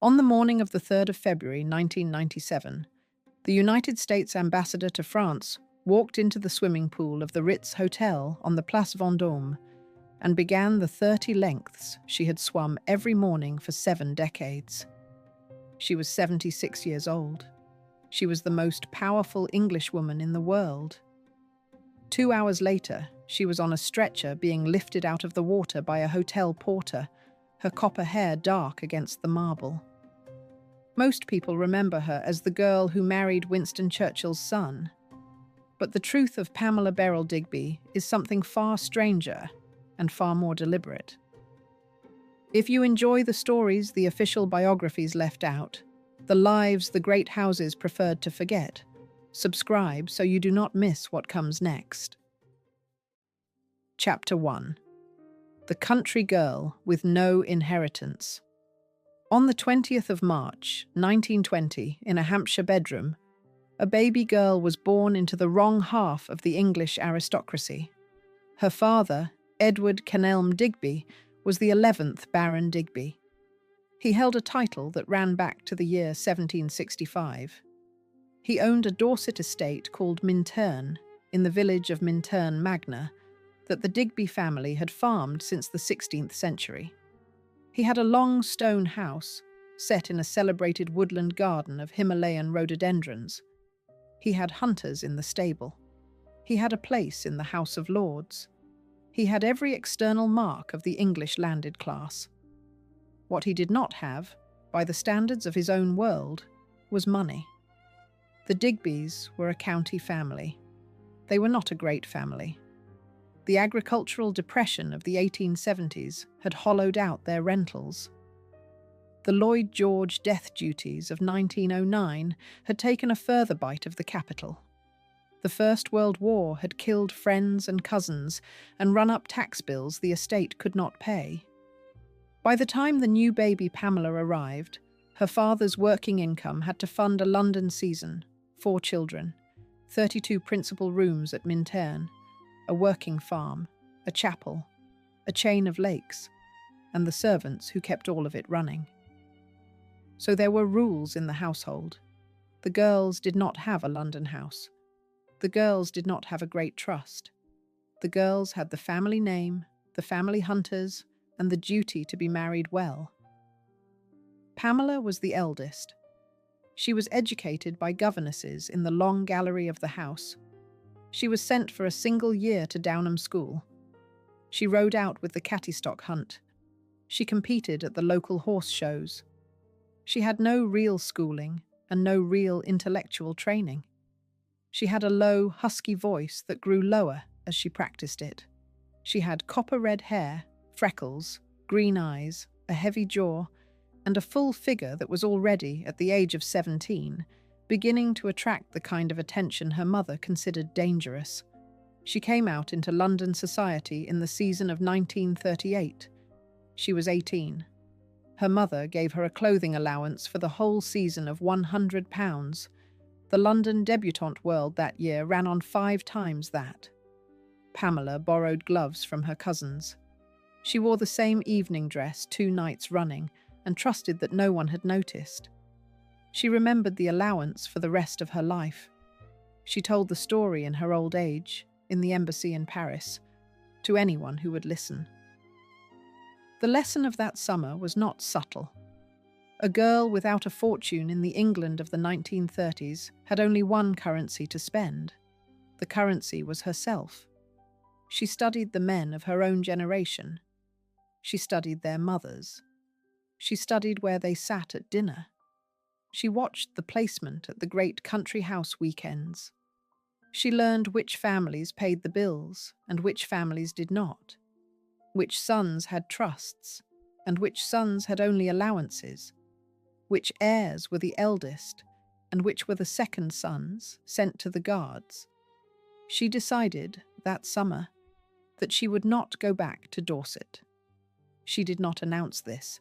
On the morning of the 3rd of February 1997, the United States ambassador to France walked into the swimming pool of the Ritz Hotel on the Place Vendôme and began the 30 lengths she had swum every morning for 7 decades. She was 76 years old. She was the most powerful Englishwoman in the world. 2 hours later, she was on a stretcher being lifted out of the water by a hotel porter, her copper hair dark against the marble. Most people remember her as the girl who married Winston Churchill's son. But the truth of Pamela Beryl Digby is something far stranger and far more deliberate. If you enjoy the stories the official biographies left out, the lives the great houses preferred to forget, subscribe so you do not miss what comes next. Chapter 1. The Country Girl with No Inheritance. On the 20th of March, 1920, in a Hampshire bedroom, a baby girl was born into the wrong half of the English aristocracy. Her father, Edward Kenelm Digby, was the 11th Baron Digby. He held a title that ran back to the year 1765. He owned a Dorset estate called Minturn, in the village of Minturn Magna, that the Digby family had farmed since the 16th century. He had a long stone house, set in a celebrated woodland garden of Himalayan rhododendrons. He had hunters in the stable. He had a place in the House of Lords. He had every external mark of the English landed class. What he did not have, by the standards of his own world, was money. The Digbys were a county family. They were not a great family. The agricultural depression of the 1870s had hollowed out their rentals. The Lloyd George death duties of 1909 had taken a further bite of the capital. The First World War had killed friends and cousins and run up tax bills the estate could not pay. By the time the new baby Pamela arrived, her father's working income had to fund a London season, 4 children, 32 principal rooms at Minturn, a working farm, a chapel, a chain of lakes, and the servants who kept all of it running. So there were rules in the household. The girls did not have a London house. The girls did not have a great trust. The girls had the family name, the family hunters, and the duty to be married well. Pamela was the eldest. She was educated by governesses in the long gallery of the house. She was sent for a single year to Downham School. She rode out with the Cattystock Hunt. She competed at the local horse shows. She had no real schooling and no real intellectual training. She had a low, husky voice that grew lower as she practiced it. She had copper-red hair, freckles, green eyes, a heavy jaw, and a full figure that was already, at the age of 17, beginning to attract the kind of attention her mother considered dangerous. She came out into London society in the season of 1938. She was 18. Her mother gave her a clothing allowance for the whole season of £100. The London debutante world that year ran on 5 times that. Pamela borrowed gloves from her cousins. She wore the same evening dress 2 nights running and trusted that no one had noticed. She remembered the allowance for the rest of her life. She told the story in her old age, in the embassy in Paris, to anyone who would listen. The lesson of that summer was not subtle. A girl without a fortune in the England of the 1930s had only one currency to spend. The currency was herself. She studied the men of her own generation. She studied their mothers. She studied where they sat at dinner. She watched the placement at the great country house weekends. She learned which families paid the bills and which families did not, which sons had trusts and which sons had only allowances, which heirs were the eldest and which were the second sons sent to the guards. She decided, that summer, that she would not go back to Dorset. She did not announce this.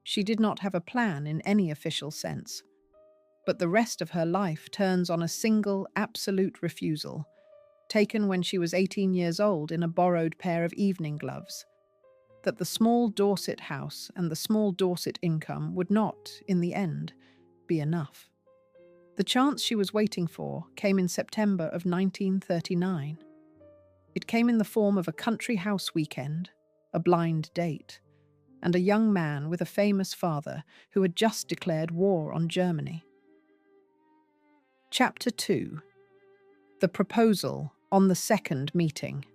She did not have a plan in any official sense. But the rest of her life turns on a single, absolute refusal, taken when she was 18 years old in a borrowed pair of evening gloves. that the small Dorset house and the small Dorset income would not, in the end, be enough. The chance she was waiting for came in September of 1939. It came in the form of a country house weekend, a blind date, and a young man with a famous father who had just declared war on Germany. Chapter 2. The Proposal on the Second Meeting.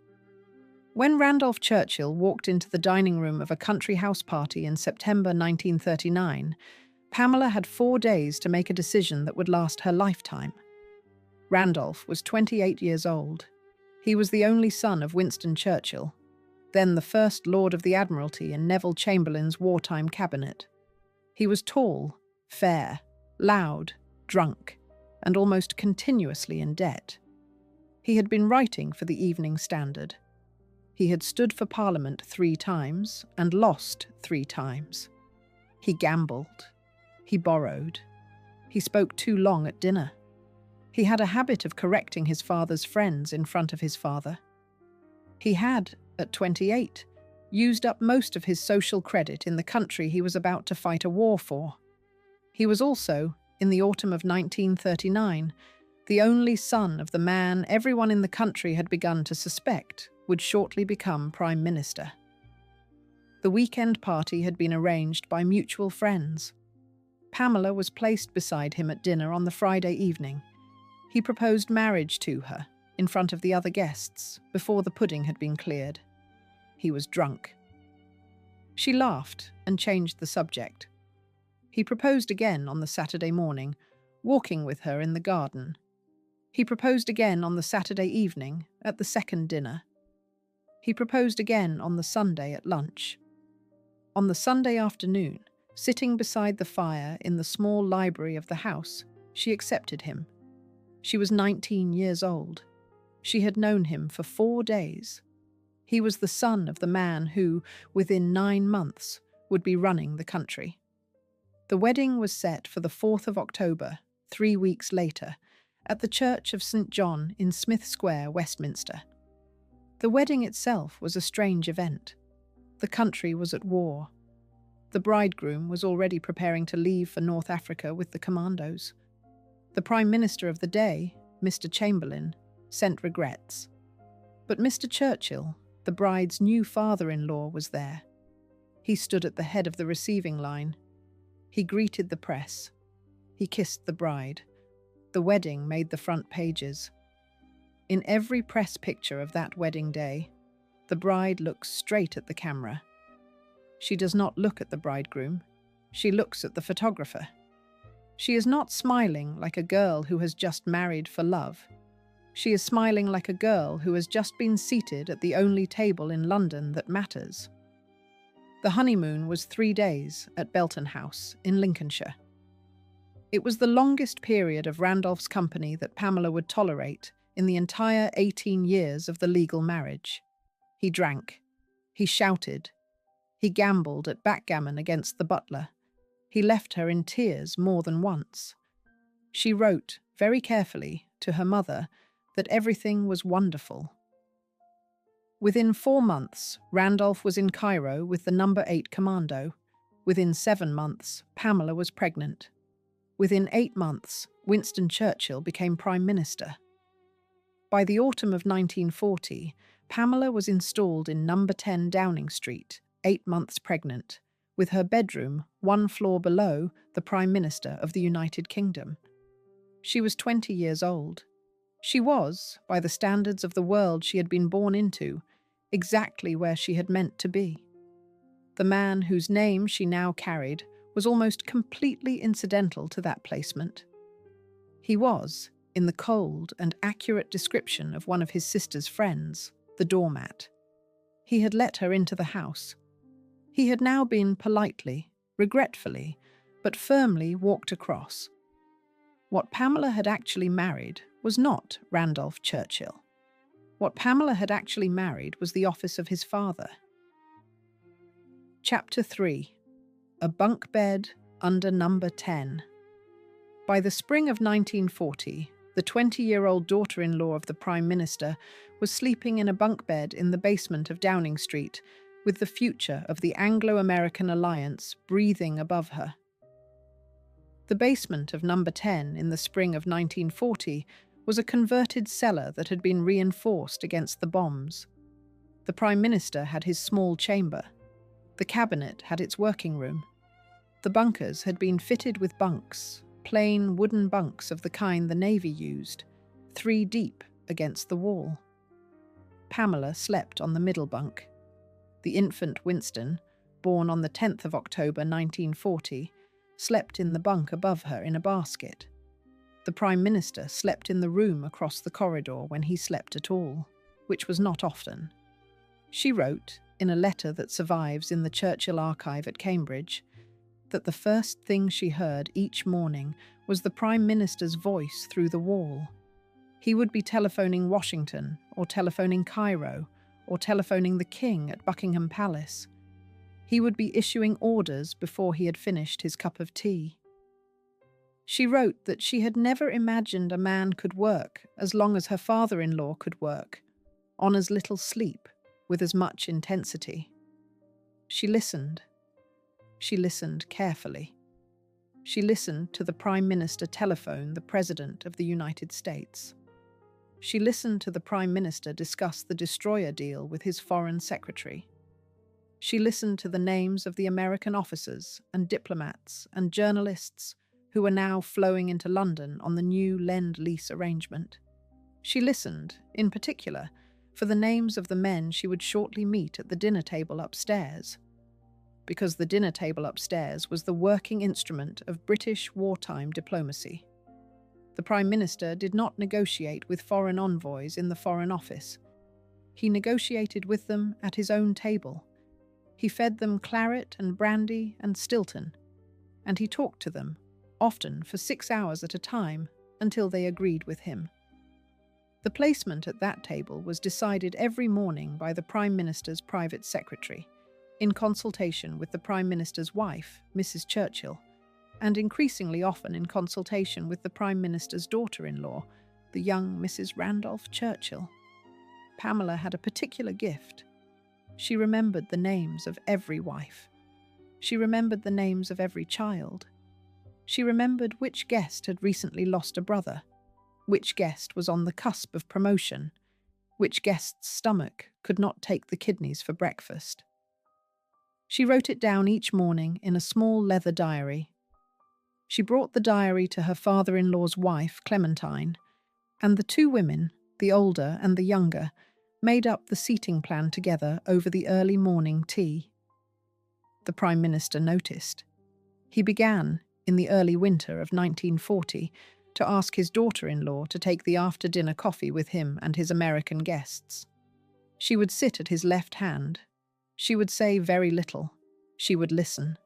When Randolph Churchill walked into the dining room of a country house party in September 1939, Pamela had 4 days to make a decision that would last her lifetime. Randolph was 28 years old. He was the only son of Winston Churchill, then the First Lord of the Admiralty in Neville Chamberlain's wartime cabinet. He was tall, fair, loud, drunk, and almost continuously in debt. He had been writing for the Evening Standard. He had stood for Parliament 3 times and lost 3 times. He gambled. He borrowed. He spoke too long at dinner. He had a habit of correcting his father's friends in front of his father. He had, at 28, used up most of his social credit in the country he was about to fight a war for. He was also, in the autumn of 1939, the only son of the man everyone in the country had begun to suspect would shortly become Prime Minister. The weekend party had been arranged by mutual friends. Pamela was placed beside him at dinner on the Friday evening. He proposed marriage to her, in front of the other guests, before the pudding had been cleared. He was drunk. She laughed and changed the subject. He proposed again on the Saturday morning, walking with her in the garden. He proposed again on the Saturday evening, at the second dinner. He proposed again on the Sunday at lunch. On the Sunday afternoon, sitting beside the fire in the small library of the house, she accepted him. She was 19 years old. She had known him for 4 days. He was the son of the man who, within 9 months, would be running the country. The wedding was set for the 4th of October, 3 weeks later, at the Church of St. John in Smith Square, Westminster. The wedding itself was a strange event. The country was at war. The bridegroom was already preparing to leave for North Africa with the commandos. The Prime Minister of the day, Mr. Chamberlain, sent regrets. But Mr. Churchill, the bride's new father-in-law, was there. He stood at the head of the receiving line. He greeted the press. He kissed the bride. The wedding made the front pages. In every press picture of that wedding day, the bride looks straight at the camera. She does not look at the bridegroom. She looks at the photographer. She is not smiling like a girl who has just married for love. She is smiling like a girl who has just been seated at the only table in London that matters. The honeymoon was 3 days at Belton House in Lincolnshire. It was the longest period of Randolph's company that Pamela would tolerate in the entire 18 years of the legal marriage. He drank. He shouted. He gambled at backgammon against the butler. He left her in tears more than once. She wrote, very carefully, to her mother that everything was wonderful. Within 4 months, Randolph was in Cairo with the No. 8 Commando. Within 7 months, Pamela was pregnant. Within 8 months, Winston Churchill became Prime Minister. By the autumn of 1940, Pamela was installed in No. 10 Downing Street, 8 months pregnant, with her bedroom 1 floor below the Prime Minister of the United Kingdom. She was 20 years old. She was, by the standards of the world she had been born into, exactly where she had meant to be. The man whose name she now carried was almost completely incidental to that placement. He was, in the cold and accurate description of one of his sister's friends, the doormat. He had let her into the house. He had now been politely, regretfully, but firmly walked across. What Pamela had actually married was not Randolph Churchill. What Pamela had actually married was the office of his father. Chapter 3. A bunk bed under No. 10. By the spring of 1940, the 20-year-old daughter-in-law of the Prime Minister was sleeping in a bunk bed in the basement of Downing Street with the future of the Anglo-American alliance breathing above her. The basement of number 10 in the spring of 1940 was a converted cellar that had been reinforced against the bombs. The Prime Minister had his small chamber. The cabinet had its working room. The bunkers had been fitted with bunks, plain wooden bunks of the kind the Navy used, 3 deep against the wall. Pamela slept on the middle bunk. The infant Winston, born on the 10th of October 1940, slept in the bunk above her in a basket. The Prime Minister slept in the room across the corridor when he slept at all, which was not often. She wrote, in a letter that survives in the Churchill archive at Cambridge, that the first thing she heard each morning was the Prime Minister's voice through the wall. He would be telephoning Washington, or telephoning Cairo, or telephoning the King at Buckingham Palace. He would be issuing orders before he had finished his cup of tea. She wrote that she had never imagined a man could work as long as her father-in-law could work, on as little sleep, with as much intensity. She listened. She listened carefully. She listened to the Prime Minister telephone the President of the United States. She listened to the Prime Minister discuss the destroyer deal with his Foreign Secretary. She listened to the names of the American officers and diplomats and journalists who were now flowing into London on the new Lend-Lease arrangement. She listened, in particular, for the names of the men she would shortly meet at the dinner table upstairs, because the dinner table upstairs was the working instrument of British wartime diplomacy. The Prime Minister did not negotiate with foreign envoys in the Foreign Office. He negotiated with them at his own table. He fed them claret and brandy and Stilton, and he talked to them, often for 6 hours at a time, until they agreed with him. The placement at that table was decided every morning by the Prime Minister's private secretary, in consultation with the Prime Minister's wife, Mrs. Churchill, and increasingly often in consultation with the Prime Minister's daughter-in-law, the young Mrs. Randolph Churchill. Pamela had a particular gift. She remembered the names of every wife. She remembered the names of every child. She remembered which guest had recently lost a brother, which guest was on the cusp of promotion, which guest's stomach could not take the kidneys for breakfast. She wrote it down each morning in a small leather diary. She brought the diary to her father-in-law's wife, Clementine, and the 2 women, the older and the younger, made up the seating plan together over the early morning tea. The Prime Minister noticed. He began, in the early winter of 1940, to ask his daughter-in-law to take the after-dinner coffee with him and his American guests. She would sit at his left hand. She would say very little. She would listen.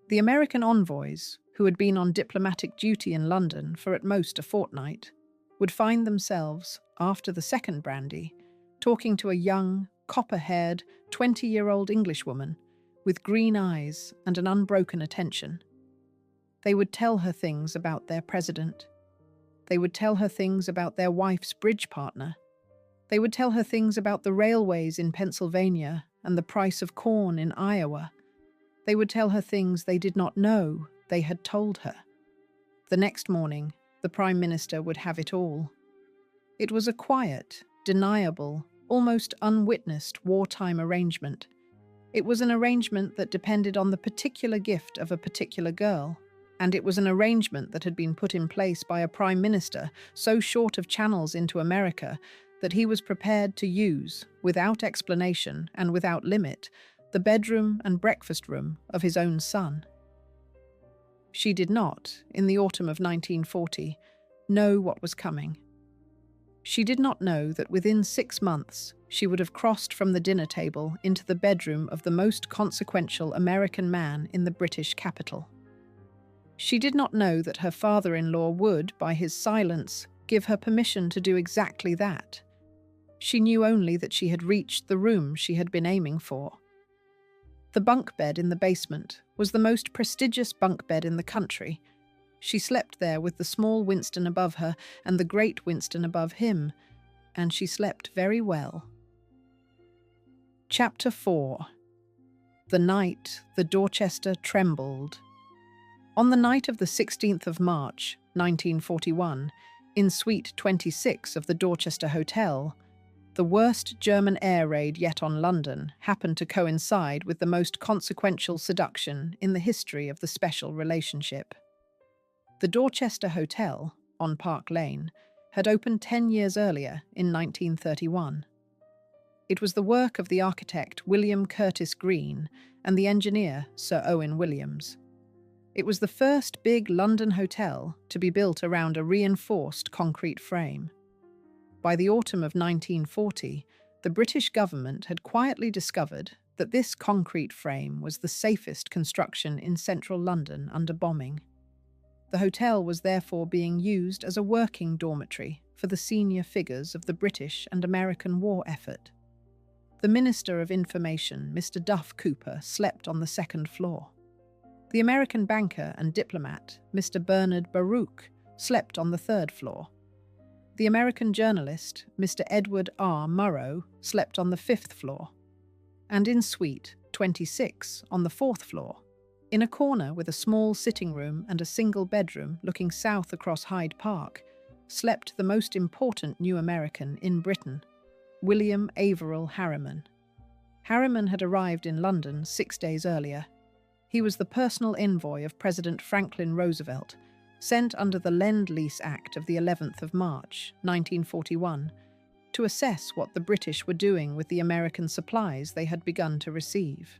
The American envoys, who had been on diplomatic duty in London for at most a fortnight, would find themselves, after the second brandy, talking to a young, copper-haired, 20-year-old Englishwoman with green eyes and an unbroken attention. They would tell her things about their president. They would tell her things about their wife's bridge partner. They would tell her things about the railways in Pennsylvania and the price of corn in Iowa. They would tell her things they did not know they had told her. The next morning, the Prime Minister would have it all. It was a quiet, deniable, almost unwitnessed wartime arrangement. It was an arrangement that depended on the particular gift of a particular girl, and it was an arrangement that had been put in place by a Prime Minister so short of channels into America that he was prepared to use, without explanation and without limit, the bedroom and breakfast room of his own son. She did not, in the autumn of 1940, know what was coming. She did not know that within 6 months she would have crossed from the dinner table into the bedroom of the most consequential American man in the British capital. She did not know that her father-in-law would, by his silence, give her permission to do exactly that. She knew only that she had reached the room she had been aiming for. The bunk bed in the basement was the most prestigious bunk bed in the country. She slept there with the small Winston above her and the great Winston above him, and she slept very well. Chapter 4. The night the Dorchester trembled. On the night of the 16th of March, 1941, in Suite 26 of the Dorchester Hotel, the worst German air raid yet on London happened to coincide with the most consequential seduction in the history of the special relationship. The Dorchester Hotel, on Park Lane, had opened 10 years earlier in 1931. It was the work of the architect William Curtis Green and the engineer Sir Owen Williams. It was the first big London hotel to be built around a reinforced concrete frame. By the autumn of 1940, the British government had quietly discovered that this concrete frame was the safest construction in central London under bombing. The hotel was therefore being used as a working dormitory for the senior figures of the British and American war effort. The Minister of Information, Mr. Duff Cooper, slept on the second floor. The American banker and diplomat, Mr. Bernard Baruch, slept on the third floor. The American journalist, Mr. Edward R. Murrow, slept on the fifth floor. And in Suite 26, on the fourth floor, in a corner with a small sitting room and a single bedroom looking south across Hyde Park, slept the most important new American in Britain, William Averell Harriman. Harriman had arrived in London 6 days earlier. He was the personal envoy of President Franklin Roosevelt, sent under the Lend-Lease Act of the 11th of March, 1941, to assess what the British were doing with the American supplies they had begun to receive.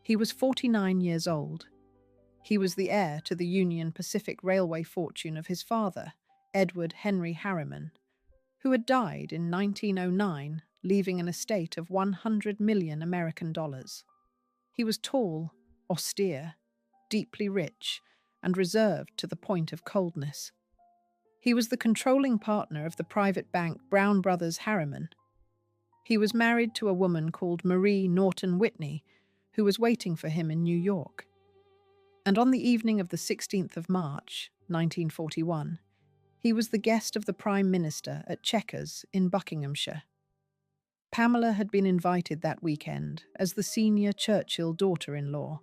He was 49 years old. He was the heir to the Union Pacific Railway fortune of his father, Edward Henry Harriman, who had died in 1909, leaving an estate of 100 million American dollars. He was tall, austere, deeply rich, and reserved to the point of coldness. He was the controlling partner of the private bank Brown Brothers Harriman. He was married to a woman called Marie Norton Whitney, who was waiting for him in New York. And on the evening of the 16th of March, 1941, he was the guest of the Prime Minister at Chequers in Buckinghamshire. Pamela had been invited that weekend as the senior Churchill daughter-in-law.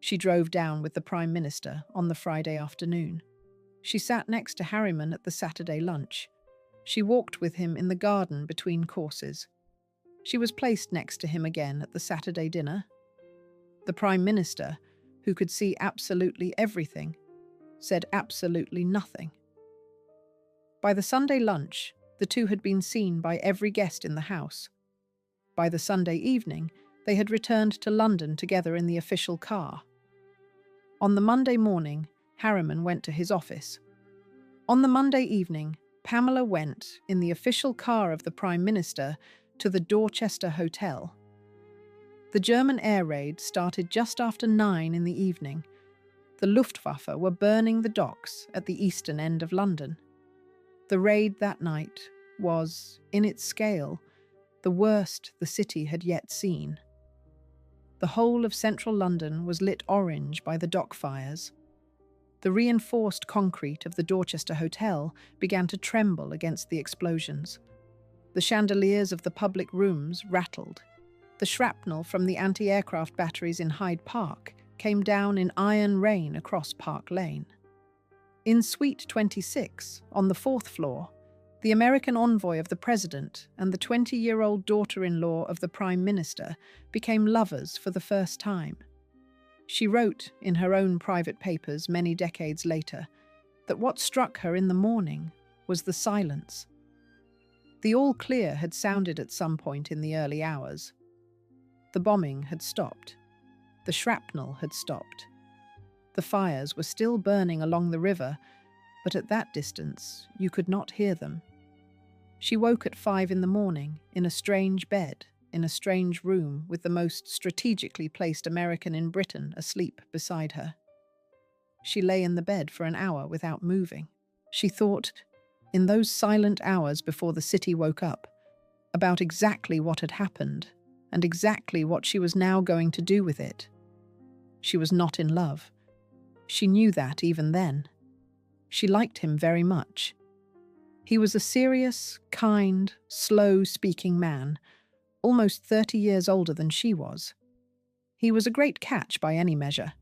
She drove down with the Prime Minister on the Friday afternoon. She sat next to Harriman at the Saturday lunch. She walked with him in the garden between courses. She was placed next to him again at the Saturday dinner. The Prime Minister, who could see absolutely everything, said absolutely nothing. By the Sunday lunch, the two had been seen by every guest in the house. By the Sunday evening, they had returned to London together in the official car. On the Monday morning, Harriman went to his office. On the Monday evening, Pamela went, in the official car of the Prime Minister, to the Dorchester Hotel. The German air raid started just after 9 in the evening. The Luftwaffe were burning the docks at the eastern end of London. The raid that night was, in its scale, the worst the city had yet seen. The whole of central London was lit orange by the dock fires. The reinforced concrete of the Dorchester Hotel began to tremble against the explosions. The chandeliers of the public rooms rattled. The shrapnel from the anti-aircraft batteries in Hyde Park came down in iron rain across Park Lane. In Suite 26, on the fourth floor, the American envoy of the President and the 20-year-old daughter-in-law of the Prime Minister became lovers for the first time. She wrote in her own private papers many decades later that what struck her in the morning was the silence. The all-clear had sounded at some point in the early hours. The bombing had stopped. The shrapnel had stopped. The fires were still burning along the river, but at that distance you could not hear them. She woke at 5 in the morning, in a strange bed, in a strange room, with the most strategically placed American in Britain asleep beside her. She lay in the bed for an hour without moving. She thought, in those silent hours before the city woke up, about exactly what had happened and exactly what she was now going to do with it. She was not in love. She knew that even then. She liked him very much. He was a serious, kind, slow-speaking man, almost 30 years older than she was. He was a great catch by any measure.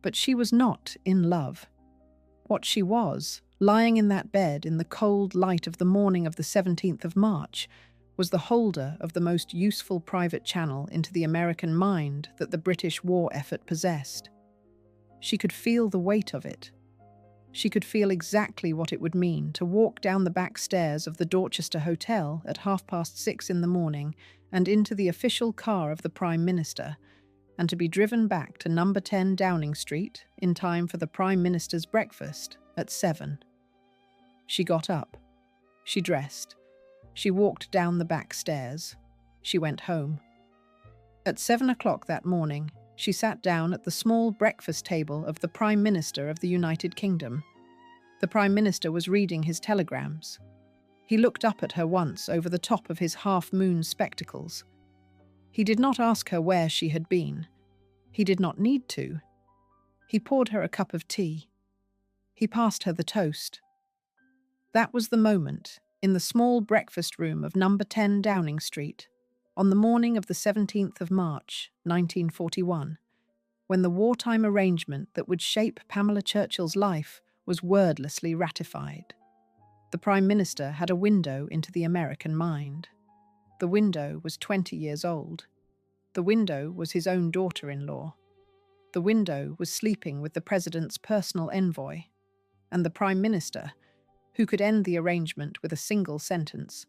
But she was not in love. What she was, lying in that bed in the cold light of the morning of the 17th of March, was the holder of the most useful private channel into the American mind that the British war effort possessed. She could feel the weight of it. She could feel exactly what it would mean to walk down the back stairs of the Dorchester Hotel at 6:30 in the morning and into the official car of the Prime Minister, and to be driven back to number 10 Downing Street in time for the Prime Minister's breakfast at 7. She got up. She dressed. She walked down the back stairs. She went home. At 7 o'clock that morning, she sat down at the small breakfast table of the Prime Minister of the United Kingdom. The Prime Minister was reading his telegrams. He looked up at her once over the top of his half-moon spectacles. He did not ask her where she had been. He did not need to. He poured her a cup of tea. He passed her the toast. That was the moment, in the small breakfast room of number 10 Downing Street, on the morning of the 17th of March, 1941, when the wartime arrangement that would shape Pamela Churchill's life was wordlessly ratified. The Prime Minister had a window into the American mind. The window was 20 years old. The window was his own daughter-in-law. The window was sleeping with the President's personal envoy. And the Prime Minister, who could end the arrangement with a single sentence,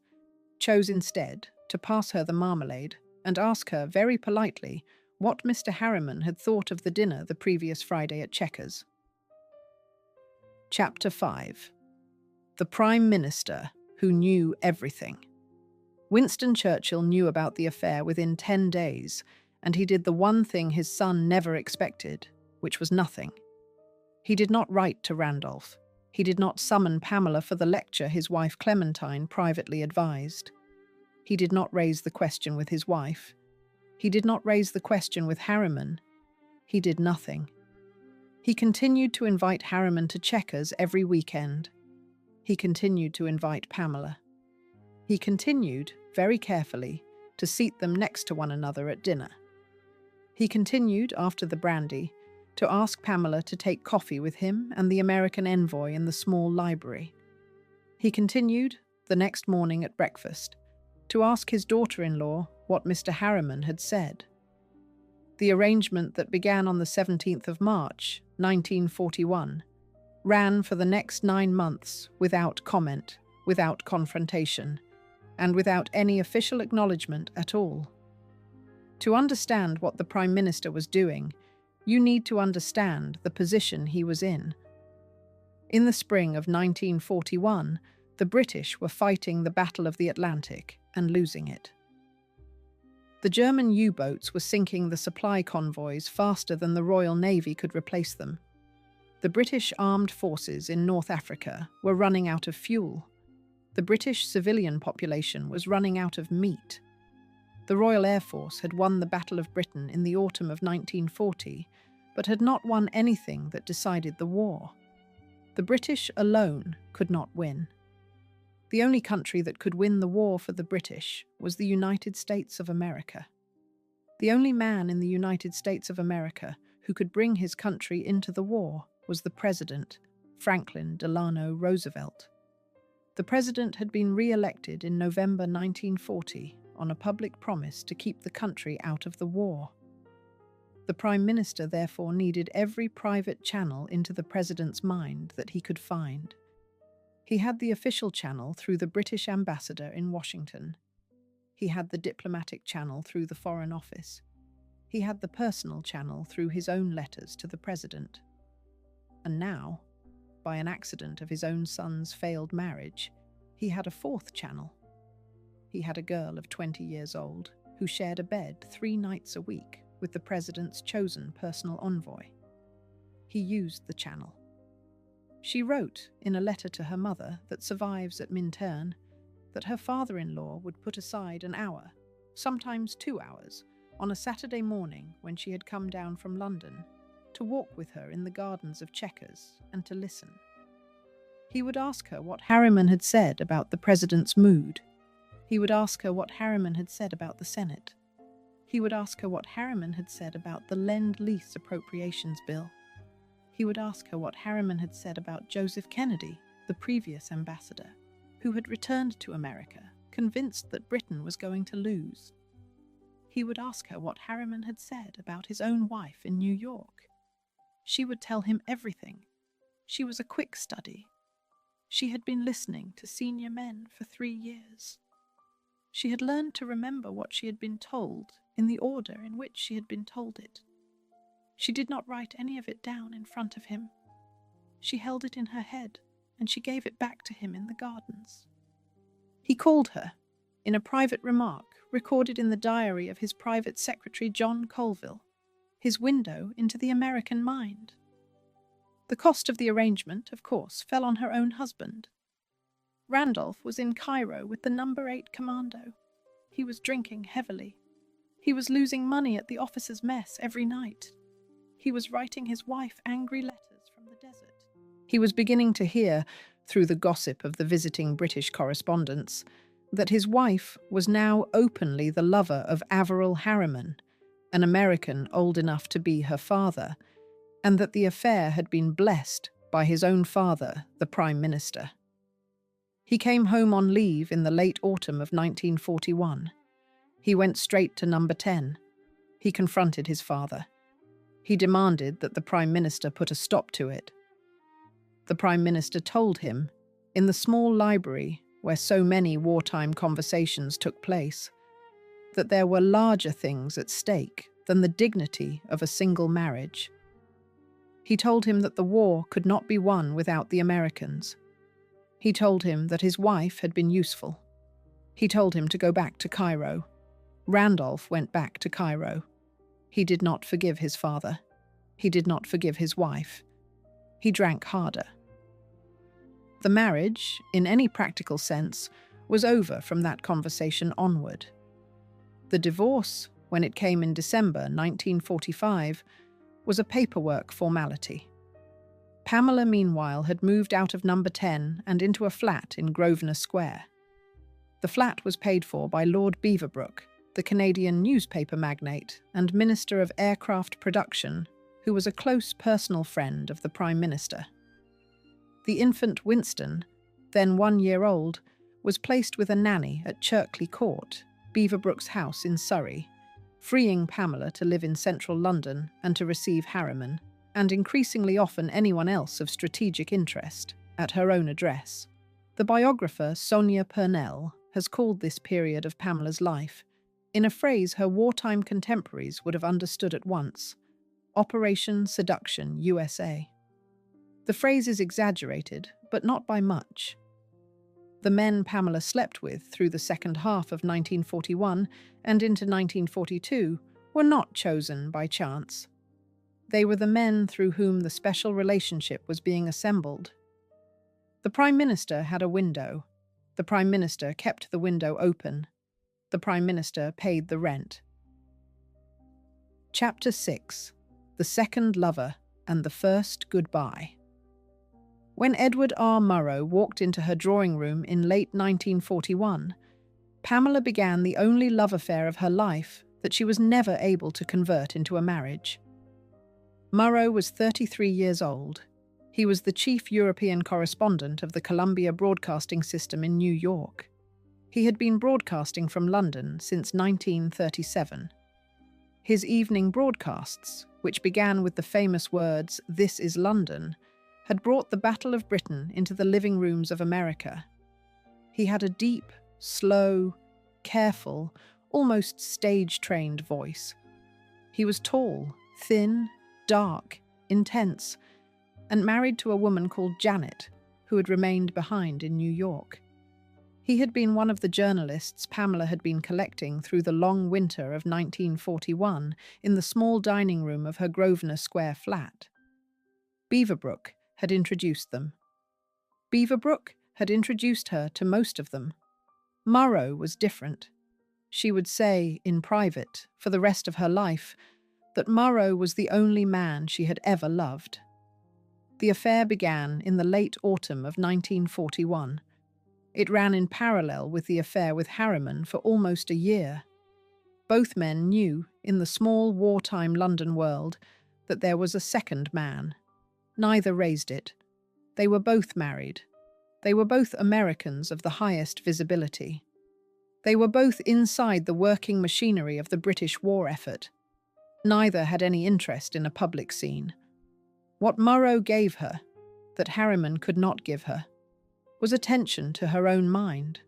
chose instead to pass her the marmalade and ask her very politely what Mr. Harriman had thought of the dinner the previous Friday at Chequers. Chapter 5. The Prime Minister Who Knew Everything. Winston Churchill knew about the affair within 10 days, and he did the one thing his son never expected, which was nothing. He did not write to Randolph. He did not summon Pamela for the lecture his wife Clementine privately advised. He did not raise the question with his wife. He did not raise the question with Harriman. He did nothing. He continued to invite Harriman to Chequers every weekend. He continued to invite Pamela. He continued, very carefully, to seat them next to one another at dinner. He continued, after the brandy, to ask Pamela to take coffee with him and the American envoy in the small library. He continued, the next morning at breakfast, to ask his daughter-in-law what Mr. Harriman had said. The arrangement that began on the 17th of March, 1941, ran for the next 9 months without comment, without confrontation, and without any official acknowledgement at all. To understand what the Prime Minister was doing, you need to understand the position he was in. In the spring of 1941, the British were fighting the Battle of the Atlantic and losing it. The German U-boats were sinking the supply convoys faster than the Royal Navy could replace them. The British armed forces in North Africa were running out of fuel. The British civilian population was running out of meat. The Royal Air Force had won the Battle of Britain in the autumn of 1940, but had not won anything that decided the war. The British alone could not win. The only country that could win the war for the British was the United States of America. The only man in the United States of America who could bring his country into the war was the President, Franklin Delano Roosevelt. The President had been re-elected in November 1940 on a public promise to keep the country out of the war. The Prime Minister therefore needed every private channel into the President's mind that he could find. He had the official channel through the British ambassador in Washington. He had the diplomatic channel through the Foreign Office. He had the personal channel through his own letters to the President. And now, by an accident of his own son's failed marriage, he had a fourth channel. He had a girl of 20 years old who shared a bed 3 nights a week with the President's chosen personal envoy. He used the channel. She wrote in a letter to her mother that survives at Minturn that her father-in-law would put aside an hour, sometimes 2 hours, on a Saturday morning when she had come down from London, to walk with her in the gardens of Chequers and to listen. He would ask her what Harriman had said about the President's mood. He would ask her what Harriman had said about the Senate. He would ask her what Harriman had said about the Lend-Lease Appropriations Bill. He would ask her what Harriman had said about Joseph Kennedy, the previous ambassador, who had returned to America, convinced that Britain was going to lose. He would ask her what Harriman had said about his own wife in New York. She would tell him everything. She was a quick study. She had been listening to senior men for 3 years. She had learned to remember what she had been told in the order in which she had been told it. She did not write any of it down in front of him. She held it in her head, and she gave it back to him in the gardens. He called her, in a private remark recorded in the diary of his private secretary John Colville, his window into the American mind. The cost of the arrangement, of course, fell on her own husband. Randolph was in Cairo with the No. 8 Commando. He was drinking heavily. He was losing money at the officers' mess every night. He was writing his wife angry letters from the desert. He was beginning to hear, through the gossip of the visiting British correspondents, that his wife was now openly the lover of Averell Harriman, an American old enough to be her father, and that the affair had been blessed by his own father, the Prime Minister. He came home on leave in the late autumn of 1941. He went straight to No. 10. He confronted his father. He demanded that the Prime Minister put a stop to it. The Prime Minister told him, in the small library where so many wartime conversations took place, that there were larger things at stake than the dignity of a single marriage. He told him that the war could not be won without the Americans. He told him that his wife had been useful. He told him to go back to Cairo. Randolph went back to Cairo. He did not forgive his father. He did not forgive his wife. He drank harder. The marriage, in any practical sense, was over from that conversation onward. The divorce, when it came in December 1945, was a paperwork formality. Pamela, meanwhile, had moved out of No. 10 and into a flat in Grosvenor Square. The flat was paid for by Lord Beaverbrook, the Canadian newspaper magnate and Minister of Aircraft Production, who was a close personal friend of the Prime Minister. The infant Winston, then 1 year old, was placed with a nanny at Cherkley Court, Beaverbrook's house in Surrey, freeing Pamela to live in central London and to receive Harriman, and increasingly often anyone else of strategic interest, at her own address. The biographer Sonia Purnell has called this period of Pamela's life, in a phrase her wartime contemporaries would have understood at once, Operation Seduction USA. The phrase is exaggerated, but not by much. The men Pamela slept with through the second half of 1941 and into 1942 were not chosen by chance. They were the men through whom the special relationship was being assembled. The Prime Minister had a window. The Prime Minister kept the window open. The Prime Minister paid the rent. Chapter 6. The Second Lover and the First Goodbye. When Edward R. Murrow walked into her drawing room in late 1941, Pamela began the only love affair of her life that she was never able to convert into a marriage. Murrow was 33 years old. He was the chief European correspondent of the Columbia Broadcasting System in New York. He had been broadcasting from London since 1937. His evening broadcasts, which began with the famous words, "This is London," had brought the Battle of Britain into the living rooms of America. He had a deep, slow, careful, almost stage-trained voice. He was tall, thin, dark, intense, and married to a woman called Janet, who had remained behind in New York. He had been one of the journalists Pamela had been collecting through the long winter of 1941 in the small dining room of her Grosvenor Square flat. Beaverbrook had introduced them. Beaverbrook had introduced her to most of them. Murrow was different. She would say, in private, for the rest of her life, that Murrow was the only man she had ever loved. The affair began in the late autumn of 1941. It ran in parallel with the affair with Harriman for almost a year. Both men knew, in the small wartime London world, that there was a second man. Neither raised it. They were both married. They were both Americans of the highest visibility. They were both inside the working machinery of the British war effort. Neither had any interest in a public scene. What Murrow gave her, that Harriman could not give her, was attention to her own mind.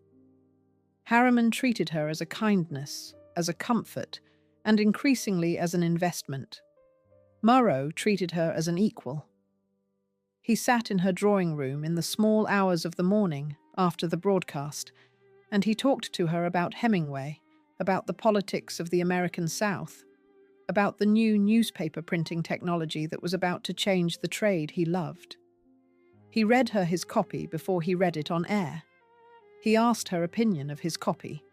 Harriman treated her as a kindness, as a comfort, and increasingly as an investment. Murrow treated her as an equal. He sat in her drawing room in the small hours of the morning after the broadcast, and he talked to her about Hemingway, about the politics of the American South, about the new newspaper printing technology that was about to change the trade he loved. He read her his copy before he read it on air. He asked her opinion of his copy.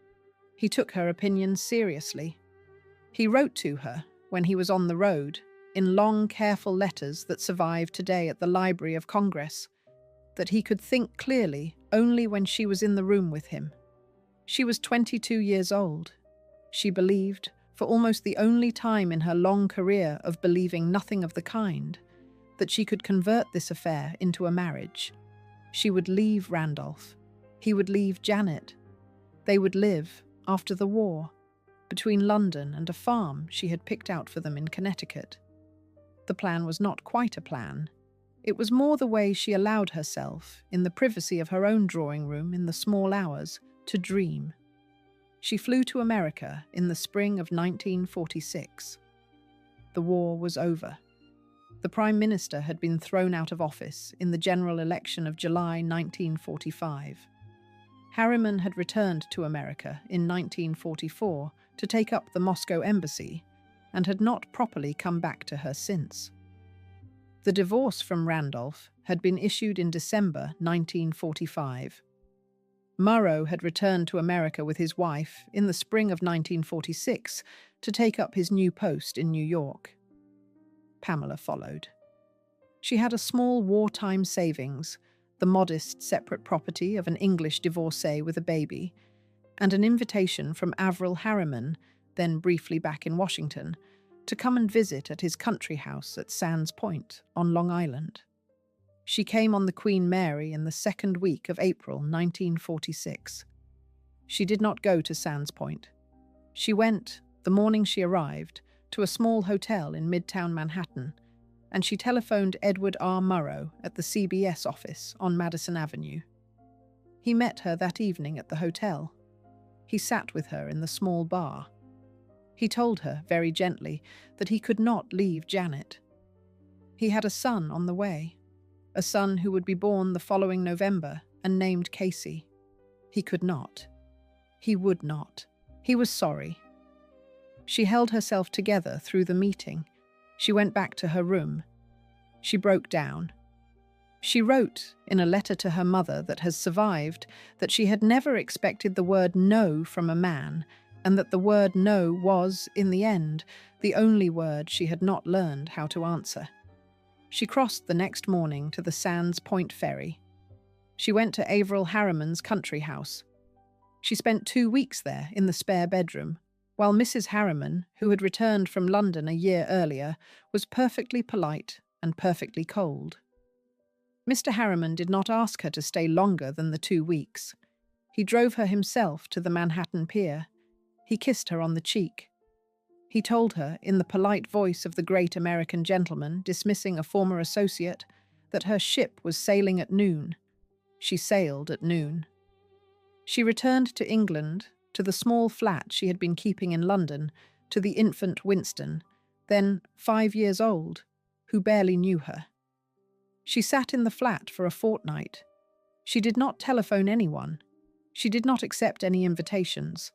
He took her opinion seriously. He wrote to her, when he was on the road, in long, careful letters that survive today at the Library of Congress, that he could think clearly only when she was in the room with him. She was 22 years old. She believed, for almost the only time in her long career of believing nothing of the kind, that she could convert this affair into a marriage. She would leave Randolph. He would leave Janet. They would live, after the war, between London and a farm she had picked out for them in Connecticut. The plan was not quite a plan. It was more the way she allowed herself, in the privacy of her own drawing room in the small hours, to dream. She flew to America in the spring of 1946. The war was over. The Prime Minister had been thrown out of office in the general election of July 1945. Harriman had returned to America in 1944 to take up the Moscow embassy and had not properly come back to her since. The divorce from Randolph had been issued in December 1945. Murrow had returned to America with his wife in the spring of 1946 to take up his new post in New York. Pamela followed. She had a small wartime savings, the modest separate property of an English divorcee with a baby, and an invitation from Averell Harriman, then briefly back in Washington, to come and visit at his country house at Sands Point on Long Island. She came on the Queen Mary in the second week of April 1946. She did not go to Sands Point. She went, the morning she arrived, to a small hotel in Midtown Manhattan, and she telephoned Edward R. Murrow at the CBS office on Madison Avenue. He met her that evening at the hotel. He sat with her in the small bar. He told her, very gently, that he could not leave Janet. He had a son on the way, a son who would be born the following November and named Casey. He could not. He would not. He was sorry. She held herself together through the meeting. She went back to her room. She broke down. She wrote, in a letter to her mother that has survived, that she had never expected the word no from a man, and that the word no was, in the end, the only word she had not learned how to answer. She crossed the next morning to the Sands Point ferry. She went to Averell Harriman's country house. She spent 2 weeks there in the spare bedroom, while Mrs. Harriman, who had returned from London a year earlier, was perfectly polite and perfectly cold. Mr. Harriman did not ask her to stay longer than the 2 weeks. He drove her himself to the Manhattan Pier. He kissed her on the cheek. He told her, in the polite voice of the great American gentleman dismissing a former associate, that her ship was sailing at noon. She sailed at noon. She returned to England, to the small flat she had been keeping in London, to the infant Winston, then 5 years old, who barely knew her. She sat in the flat for a fortnight. She did not telephone anyone. She did not accept any invitations.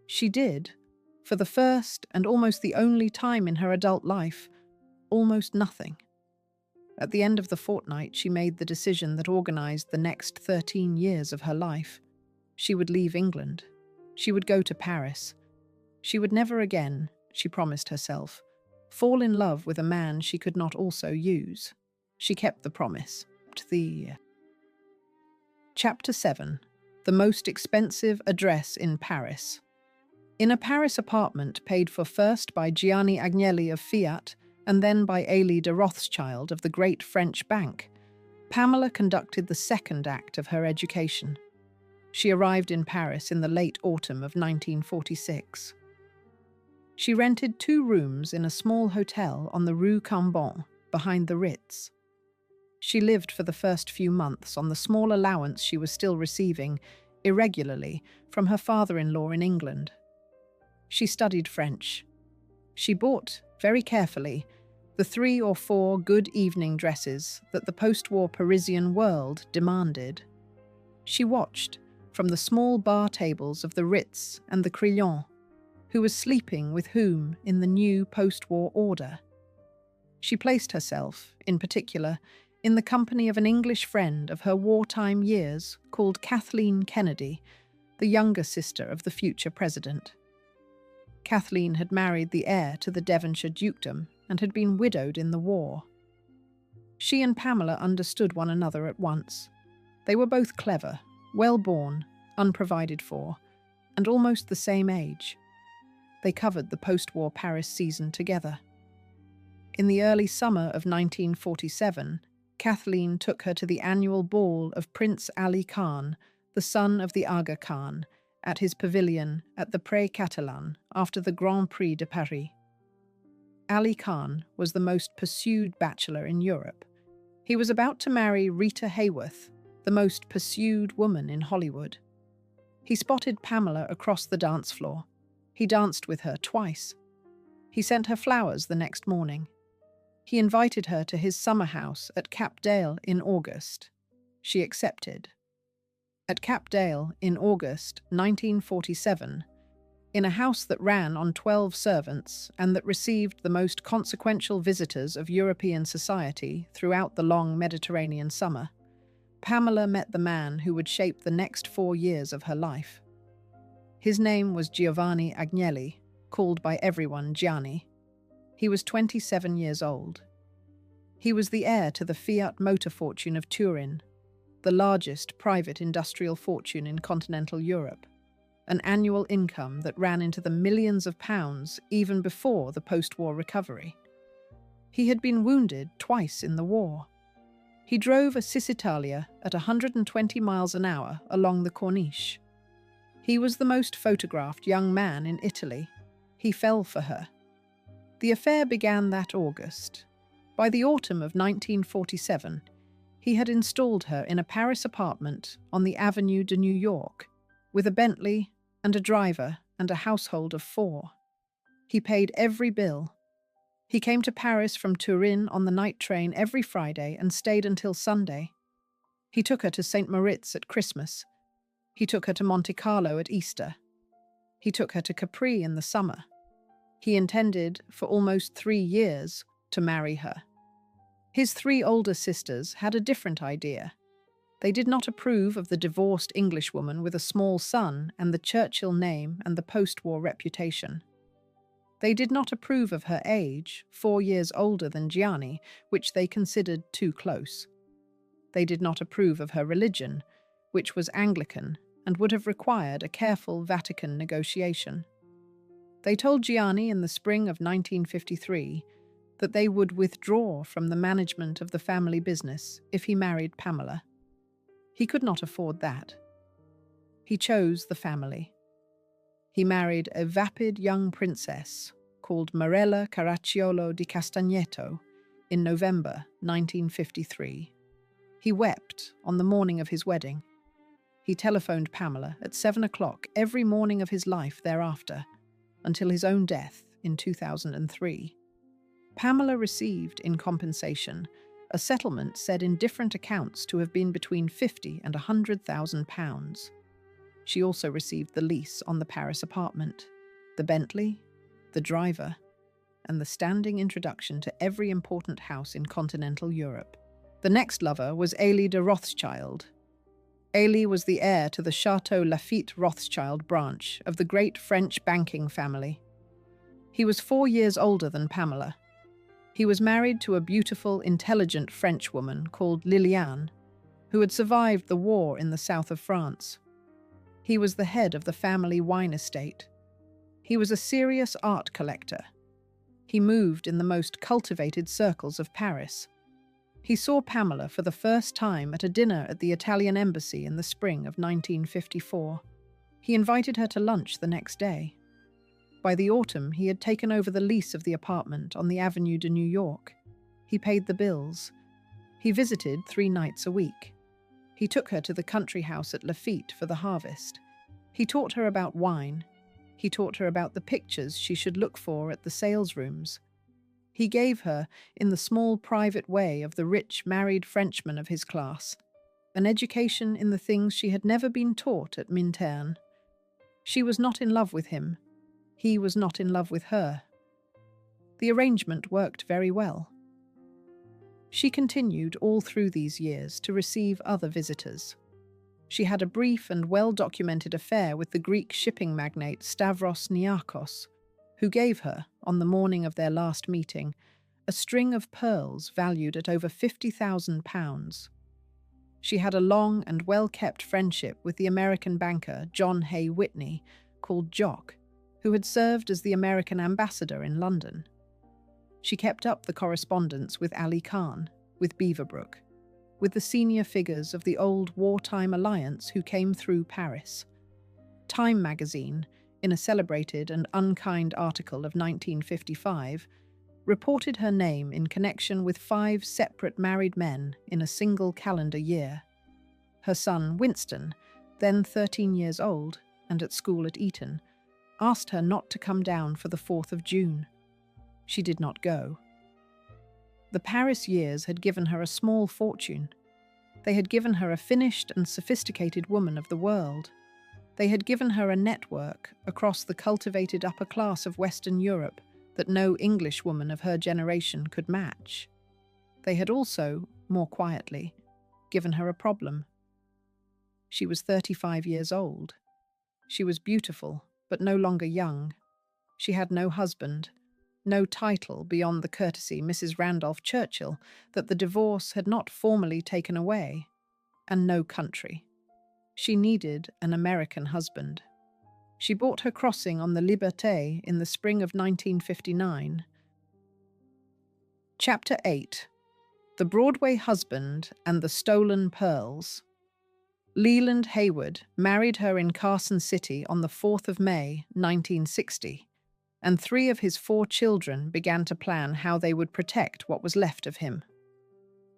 She did, for the first and almost the only time in her adult life, almost nothing. At the end of the fortnight, she made the decision that organized the next 13 years of her life. She would leave England. She would go to Paris. She would never again, she promised herself, fall in love with a man she could not also use. She kept the promise. Chapter 7. the most expensive address in Paris. In a Paris apartment paid for first by Gianni Agnelli of Fiat and then by Ailey de Rothschild of the great French bank, Pamela conducted the second act of her education. She arrived in Paris in the late autumn of 1946. She rented 2 rooms in a small hotel on the Rue Cambon, behind the Ritz. She lived for the first few months on the small allowance she was still receiving, irregularly, from her father-in-law in England. She studied French. She bought, very carefully, the 3 or 4 good evening dresses that the post-war Parisian world demanded. She watched, from the small bar tables of the Ritz and the Crillon, who was sleeping with whom in the new post-war order. She placed herself, in particular, in the company of an English friend of her wartime years called Kathleen Kennedy, the younger sister of the future president. Kathleen had married the heir to the Devonshire dukedom and had been widowed in the war. She and Pamela understood one another at once. They were both clever, well-born, unprovided for, and almost the same age. They covered the post-war Paris season together. In the early summer of 1947, Kathleen took her to the annual ball of Prince Ali Khan, the son of the Aga Khan, at his pavilion at the Pré Catalan after the Grand Prix de Paris. Ali Khan was the most pursued bachelor in Europe. He was about to marry Rita Hayworth, the most pursued woman in Hollywood. He spotted Pamela across the dance floor. He danced with her twice. He sent her flowers the next morning. He invited her to his summer house at Capdale in August. She accepted. At Capdale in August 1947, in a house that ran on 12 servants and that received the most consequential visitors of European society throughout the long Mediterranean summer, Pamela met the man who would shape the next 4 years of her life. His name was Giovanni Agnelli, called by everyone Gianni. He was 27 years old. He was the heir to the Fiat motor fortune of Turin, the largest private industrial fortune in continental Europe, an annual income that ran into the millions of pounds even before the post-war recovery. He had been wounded twice in the war. He drove a Cisitalia at 120 miles an hour along the Corniche. He was the most photographed young man in Italy. He fell for her. The affair began that August. By the autumn of 1947, he had installed her in a Paris apartment on the Avenue de New York, with a Bentley and a driver and a household of 4. He paid every bill. He came to Paris from Turin on the night train every Friday and stayed until Sunday. He took her to St. Moritz at Christmas. He took her to Monte Carlo at Easter. He took her to Capri in the summer. He intended, for almost 3 years, to marry her. His 3 older sisters had a different idea. They did not approve of the divorced Englishwoman with a small son and the Churchill name and the post-war reputation. They did not approve of her age, 4 years older than Gianni, which they considered too close. They did not approve of her religion, which was Anglican and would have required a careful Vatican negotiation. They told Gianni in the spring of 1953 that they would withdraw from the management of the family business if he married Pamela. He could not afford that. He chose the family. He married a vapid young princess called Marella Caracciolo di Castagneto in November 1953. He wept on the morning of his wedding. He telephoned Pamela at 7 o'clock every morning of his life thereafter, until his own death in 2003. Pamela received, in compensation, a settlement said in different accounts to have been between £50,000 and £100,000. She also received the lease on the Paris apartment, the Bentley, the driver, and the standing introduction to every important house in continental Europe. The next lover was Ailey de Rothschild. Ailey was the heir to the Chateau Lafite Rothschild branch of the great French banking family. He was 4 years older than Pamela. He was married to a beautiful, intelligent French woman called Liliane, who had survived the war in the south of France. He was the head of the family wine estate. He was a serious art collector. He moved in the most cultivated circles of Paris. He saw Pamela for the first time at a dinner at the Italian embassy in the spring of 1954. He invited her to lunch the next day. By the autumn, he had taken over the lease of the apartment on the Avenue de New York. He paid the bills. He visited 3 nights a week. He took her to the country house at Lafitte for the harvest. He taught her about wine. He taught her about the pictures she should look for at the sales rooms. He gave her, in the small private way of the rich married Frenchman of his class, an education in the things she had never been taught at Minturn. She was not in love with him. He was not in love with her. The arrangement worked very well. She continued all through these years to receive other visitors. She had a brief and well-documented affair with the Greek shipping magnate Stavros Niarchos, who gave her, on the morning of their last meeting, a string of pearls valued at over £50,000. She had a long and well-kept friendship with the American banker John Hay Whitney, called Jock, who had served as the American ambassador in London. She kept up the correspondence with Ali Khan, with Beaverbrook, with the senior figures of the old wartime alliance who came through Paris. Time magazine, in a celebrated and unkind article of 1955, reported her name in connection with 5 separate married men in a single calendar year. Her son, Winston, then 13 years old and at school at Eton, asked her not to come down for the 4th of June. She did not go. The Paris years had given her a small fortune. They had given her a finished and sophisticated woman of the world. They had given her a network across the cultivated upper class of Western Europe that no English woman of her generation could match. They had also, more quietly, given her a problem. She was 35 years old. She was beautiful, but no longer young. She had no husband, no title beyond the courtesy Mrs. Randolph Churchill that the divorce had not formally taken away, and no country. She needed an American husband. She bought her crossing on the Liberté in the spring of 1959. Chapter 8. The Broadway Husband and the Stolen Pearls. Leland Hayward married her in Carson City on the 4th of May, 1960, and 3 of his 4 children began to plan how they would protect what was left of him.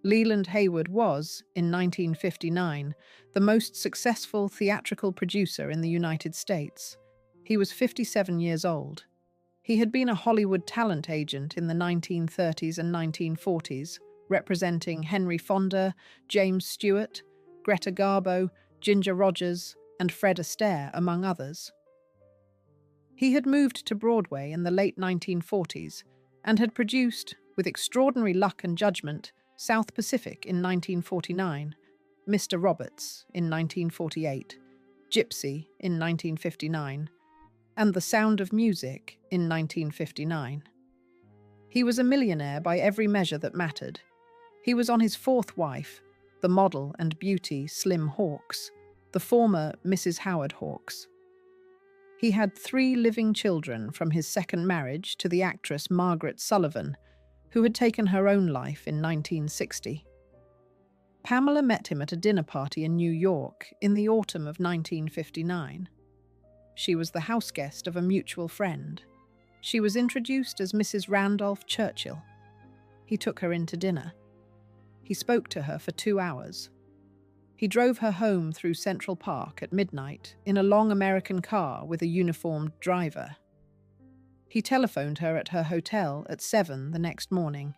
Leland Hayward was, in 1959, the most successful theatrical producer in the United States. He was 57 years old. He had been a Hollywood talent agent in the 1930s and 1940s, representing Henry Fonda, James Stewart, Greta Garbo, Ginger Rogers, and Fred Astaire, among others. He had moved to Broadway in the late 1940s and had produced, with extraordinary luck and judgment, South Pacific in 1949, Mr. Roberts in 1948, Gypsy in 1959, and The Sound of Music in 1959. He was a millionaire by every measure that mattered. He was on his 4th wife, the model and beauty Slim Hawkes, the former Mrs. Howard Hawkes. He had 3 living children from his second marriage to the actress Margaret Sullivan, who had taken her own life in 1960. Pamela met him at a dinner party in New York in the autumn of 1959. She was the houseguest of a mutual friend. She was introduced as Mrs. Randolph Churchill. He took her in to dinner. He spoke to her for 2 hours. He drove her home through Central Park at midnight in a long American car with a uniformed driver. He telephoned her at her hotel at 7 the next morning.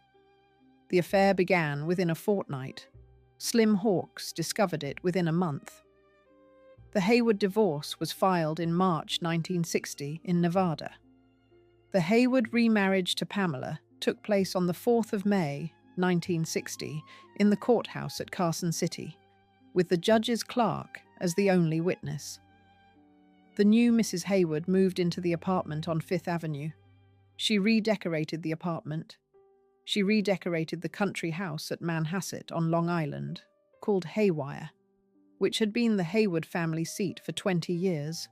The affair began within a fortnight. Slim Hawkes discovered it within a month. The Hayward divorce was filed in March 1960 in Nevada. The Hayward remarriage to Pamela took place on the 4th of May, 1960, in the courthouse at Carson City, with the judge's clerk as the only witness. The new Mrs. Hayward moved into the apartment on 5th Avenue. She redecorated the apartment. She redecorated the country house at Manhasset on Long Island, called Haywire. which had been the Hayward family seat for 20 years.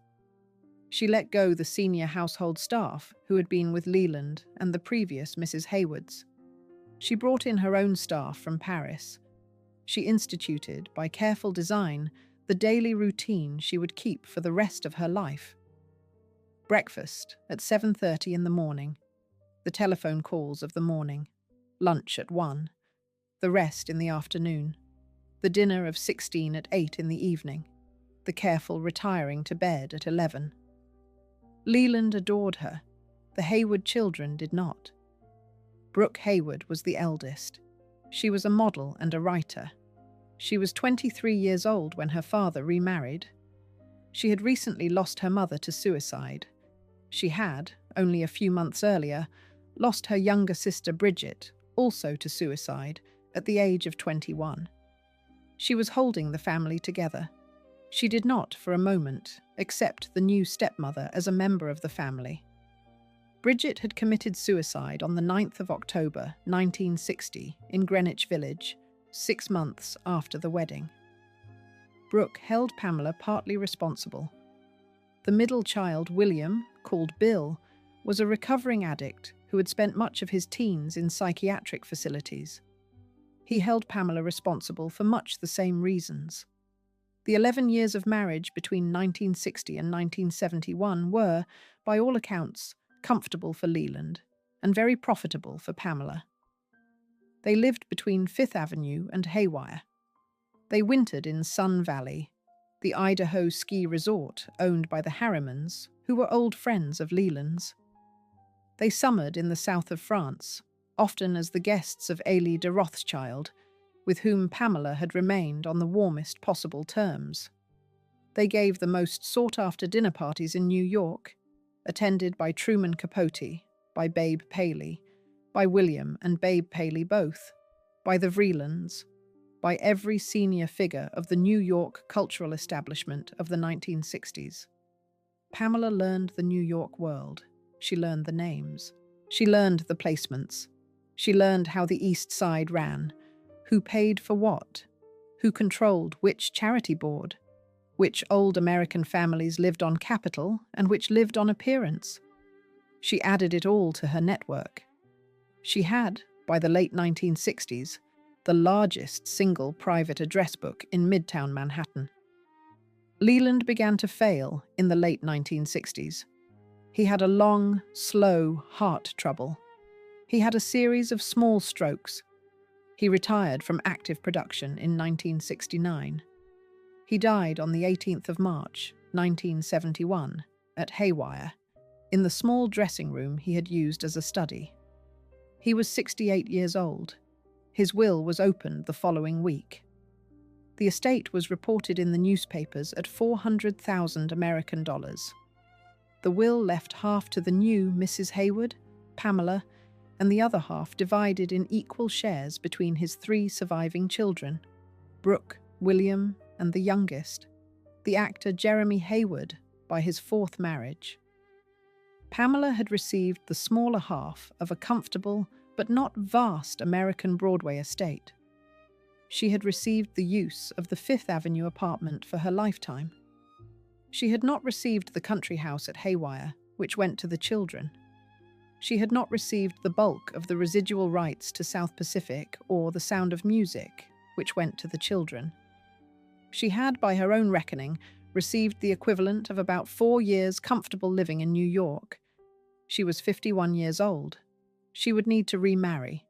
She let go the senior household staff who had been with Leland and the previous Mrs. Haywards. She brought in her own staff from Paris. She instituted, by careful design, the daily routine she would keep for the rest of her life. Breakfast at 7:30 in the morning, the telephone calls of the morning, lunch at 1, the rest in the afternoon, the dinner of 16 at 8 in the evening, the careful retiring to bed at 11. Leland adored her. The Hayward children did not. Brooke Hayward was the eldest. She was a model and a writer. She was 23 years old when her father remarried. She had recently lost her mother to suicide. She had, only a few months earlier, lost her younger sister Bridget, also to suicide, at the age of 21. She was holding the family together. She did not, for a moment, accept the new stepmother as a member of the family. Bridget had committed suicide on the 9th of October, 1960, in Greenwich Village, 6 months after the wedding. Brooke held Pamela partly responsible. The middle child, William, called Bill, was a recovering addict who had spent much of his teens in psychiatric facilities. He held Pamela responsible for much the same reasons. The 11 years of marriage between 1960 and 1971 were, by all accounts, comfortable for Leland and very profitable for Pamela. They lived between Fifth Avenue and Haywire. They wintered in Sun Valley, the Idaho ski resort owned by the Harrimans, who were old friends of Leland's. They summered in the south of France, often as the guests of Ailey de Rothschild, with whom Pamela had remained on the warmest possible terms. They gave the most sought-after dinner parties in New York, attended by Truman Capote, by Babe Paley, by William and Babe Paley both, by the Vreelands, by every senior figure of the New York cultural establishment of the 1960s. Pamela learned the New York world. She learned the names. She learned the placements. She learned how the East Side ran, who paid for what, who controlled which charity board, which old American families lived on capital and which lived on appearance. She added it all to her network. She had, by the late 1960s, the largest single private address book in Midtown Manhattan. Leland began to fail in the late 1960s. He had a long, slow heart trouble. He had a series of small strokes. He retired from active production in 1969. He died on the 18th of March, 1971, at Haywire, in the small dressing room he had used as a study. He was 68 years old. His will was opened the following week. The estate was reported in the newspapers at $400,000 American dollars. The will left half to the new Mrs. Hayward, Pamela, and the other half divided in equal shares between his 3 surviving children, Brooke, William, and the youngest, the actor Jeremy Hayward, by his 4th marriage. Pamela had received the smaller half of a comfortable but not vast American Broadway estate. She had received the use of the Fifth Avenue apartment for her lifetime. She had not received the country house at Haywire, which went to the children. She had not received the bulk of the residual rights to South Pacific or The Sound of Music, which went to the children. She had, by her own reckoning, received the equivalent of about 4 years' comfortable living in New York. She was 51 years old. She would need to remarry.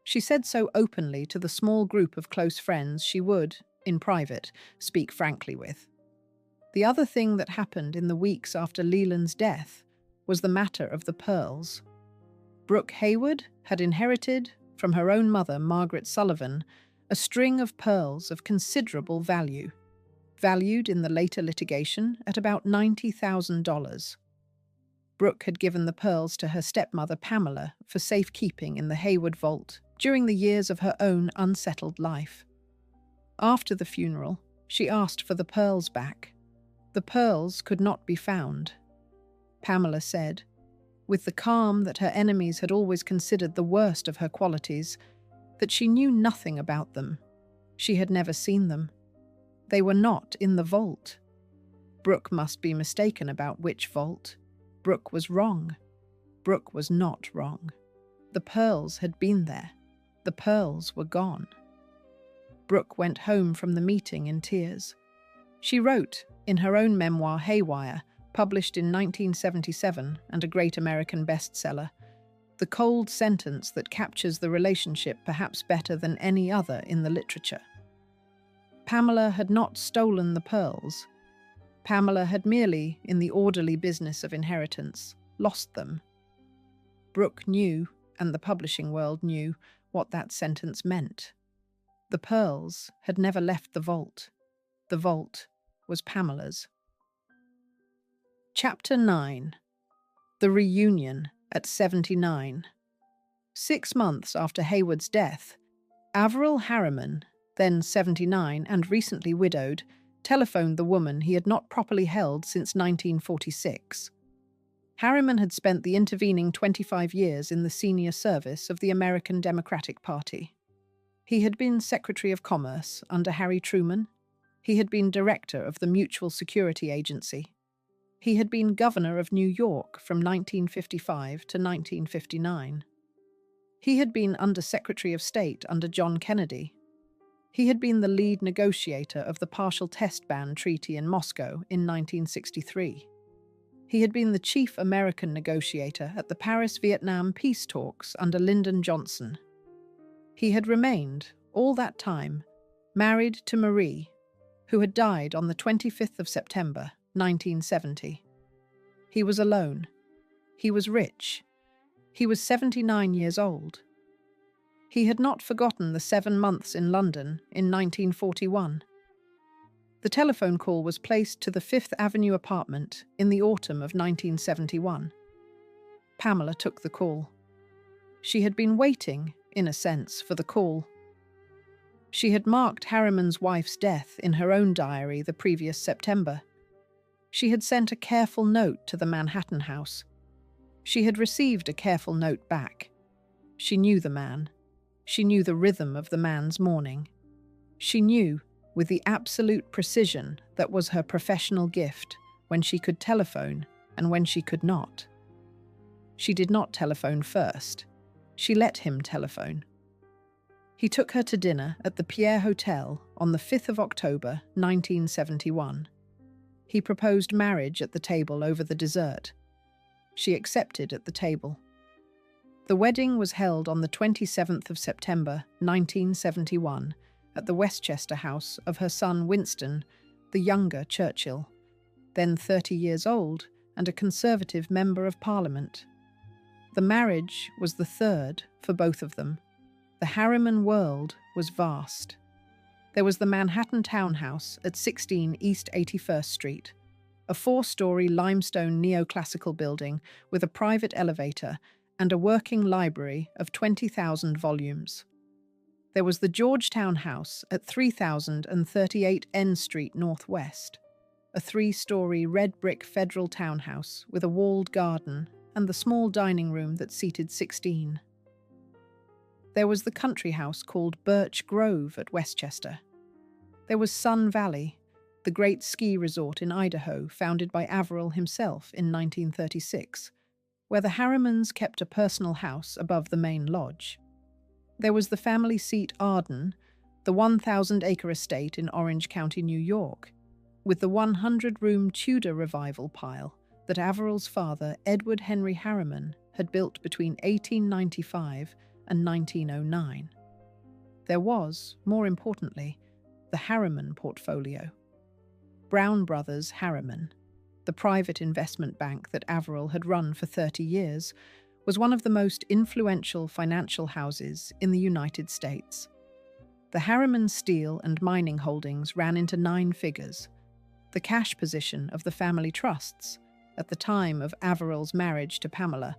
She said so openly to the small group of close friends she would, in private, speak frankly with. The other thing that happened in the weeks after Leland's death was the matter of the pearls. Brooke Hayward had inherited, from her own mother, Margaret Sullivan, a string of pearls of considerable value, valued in the later litigation at about $90,000. Brooke had given the pearls to her stepmother Pamela for safekeeping in the Hayward vault during the years of her own unsettled life. After the funeral, she asked for the pearls back. The pearls could not be found. Pamela said, with the calm that her enemies had always considered the worst of her qualities, that she knew nothing about them. She had never seen them. They were not in the vault. Brooke must be mistaken about which vault. Brooke was wrong. Brooke was not wrong. The pearls had been there. The pearls were gone. Brooke went home from the meeting in tears. She wrote, in her own memoir Haywire, published in 1977 and a great American bestseller, the cold sentence that captures the relationship perhaps better than any other in the literature. Pamela had not stolen the pearls. Pamela had merely, in the orderly business of inheritance, lost them. Brooke knew, and the publishing world knew, what that sentence meant. The pearls had never left the vault. The vault was Pamela's. Chapter 9. The Reunion at 79. 6 months after Hayward's death, Averell Harriman, then 79 and recently widowed, telephoned the woman he had not properly held since 1946. Harriman had spent the intervening 25 years in the senior service of the American Democratic Party. He had been Secretary of Commerce under Harry Truman. He had been Director of the Mutual Security Agency. He had been Governor of New York from 1955 to 1959. He had been Under Secretary of State under John Kennedy. He had been the lead negotiator of the Partial Test Ban Treaty in Moscow in 1963. He had been the chief American negotiator at the Paris-Vietnam peace talks under Lyndon Johnson. He had remained, all that time, married to Marie, who had died on the 25th of September, 1970. He was alone. He was rich. He was 79 years old. He had not forgotten the 7 months in London in 1941. The telephone call was placed to the Fifth Avenue apartment in the autumn of 1971. Pamela took the call. She had been waiting, in a sense, for the call. She had marked Harriman's wife's death in her own diary the previous September. She had sent a careful note to the Manhattan house. She had received a careful note back. She knew the man. She knew the rhythm of the man's mourning. She knew, with the absolute precision that was her professional gift, when she could telephone and when she could not. She did not telephone first. She let him telephone. He took her to dinner at the Pierre Hotel on the 5th of October, 1971. He proposed marriage at the table over the dessert. She accepted at the table. The wedding was held on the 27th of September, 1971, at the Westchester house of her son Winston, the younger Churchill, then 30 years old and a Conservative Member of Parliament. The marriage was the third for both of them. The Harriman world was vast. There was the Manhattan townhouse at 16 East 81st Street, a 4-story limestone neoclassical building with a private elevator and a working library of 20,000 volumes. There was the Georgetown House at 3038 N Street Northwest, a 3-story red brick federal townhouse with a walled garden and the small dining room that seated 16. There was the country house called Birch Grove at Westchester. There was Sun Valley, the great ski resort in Idaho founded by Averell himself in 1936, where the Harrimans kept a personal house above the main lodge. There was the family seat Arden, the 1,000-acre estate in Orange County, New York, with the 100-room Tudor revival pile that Averell's father, Edward Henry Harriman, had built between 1895 and 1909. There was, more importantly, the Harriman portfolio. Brown Brothers Harriman, the private investment bank that Averell had run for 30 years, was one of the most influential financial houses in the United States. The Harriman steel and mining holdings ran into 9 figures. The cash position of the family trusts, at the time of Averell's marriage to Pamela,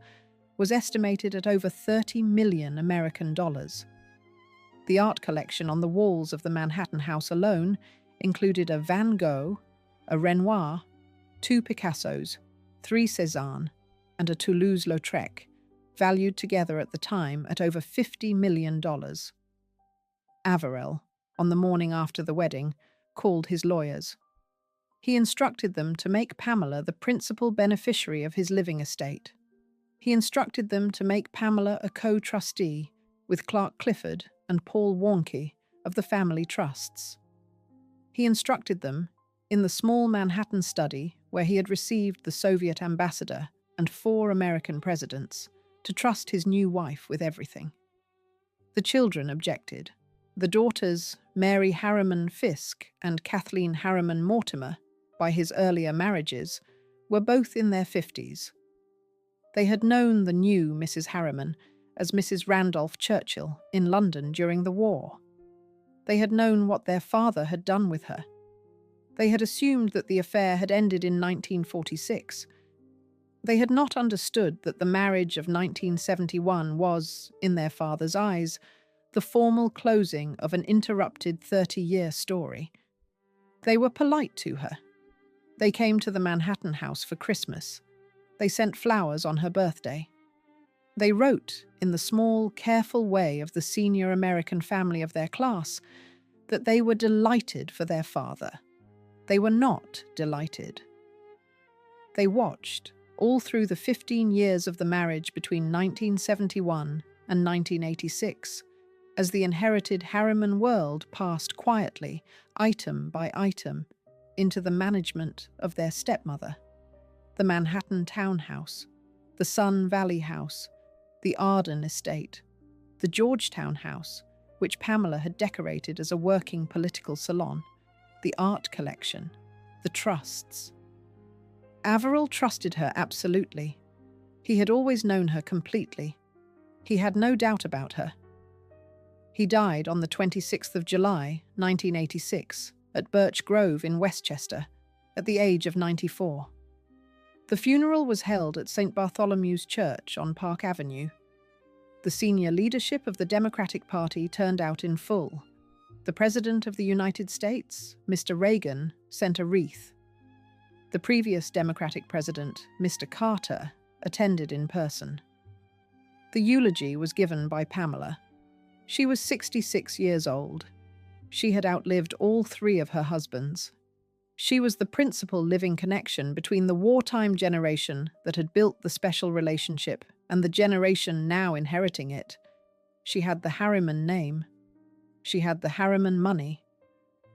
was estimated at over 30 million American dollars. The art collection on the walls of the Manhattan house alone included a Van Gogh, a Renoir, 2 Picassos, 3 Cézanne, and a Toulouse-Lautrec, valued together at the time at over $50 million. Averell, on the morning after the wedding, called his lawyers. He instructed them to make Pamela the principal beneficiary of his living estate. He instructed them to make Pamela a co-trustee with Clark Clifford and Paul Warnke of the family trusts. He instructed them, in the small Manhattan study where he had received the Soviet ambassador and 4 American presidents, to trust his new wife with everything. The children objected. The daughters, Mary Harriman Fisk and Kathleen Harriman Mortimer, by his earlier marriages, were both in their 50s. They had known the new Mrs. Harriman as Mrs. Randolph Churchill in London during the war. They had known what their father had done with her. They had assumed that the affair had ended in 1946. They had not understood that the marriage of 1971 was, in their father's eyes, the formal closing of an interrupted 30-year story. They were polite to her. They came to the Manhattan house for Christmas. They sent flowers on her birthday. They wrote, in the small, careful way of the senior American family of their class, that they were delighted for their father. They were not delighted. They watched, all through the 15 years of the marriage between 1971 and 1986, as the inherited Harriman world passed quietly, item by item, into the management of their stepmother. The Manhattan townhouse, the Sun Valley house, the Arden estate, the Georgetown house, which Pamela had decorated as a working political salon, the art collection, the trusts. Averell trusted her absolutely. He had always known her completely. He had no doubt about her. He died on the 26th of July, 1986, at Birch Grove in Westchester, at the age of 94. The funeral was held at St. Bartholomew's Church on Park Avenue. The senior leadership of the Democratic Party turned out in full. The President of the United States, Mr. Reagan, sent a wreath. The previous Democratic President, Mr. Carter, attended in person. The eulogy was given by Pamela. She was 66 years old. She had outlived all 3 of her husbands. She was the principal living connection between the wartime generation that had built the special relationship and the generation now inheriting it. She had the Harriman name. She had the Harriman money.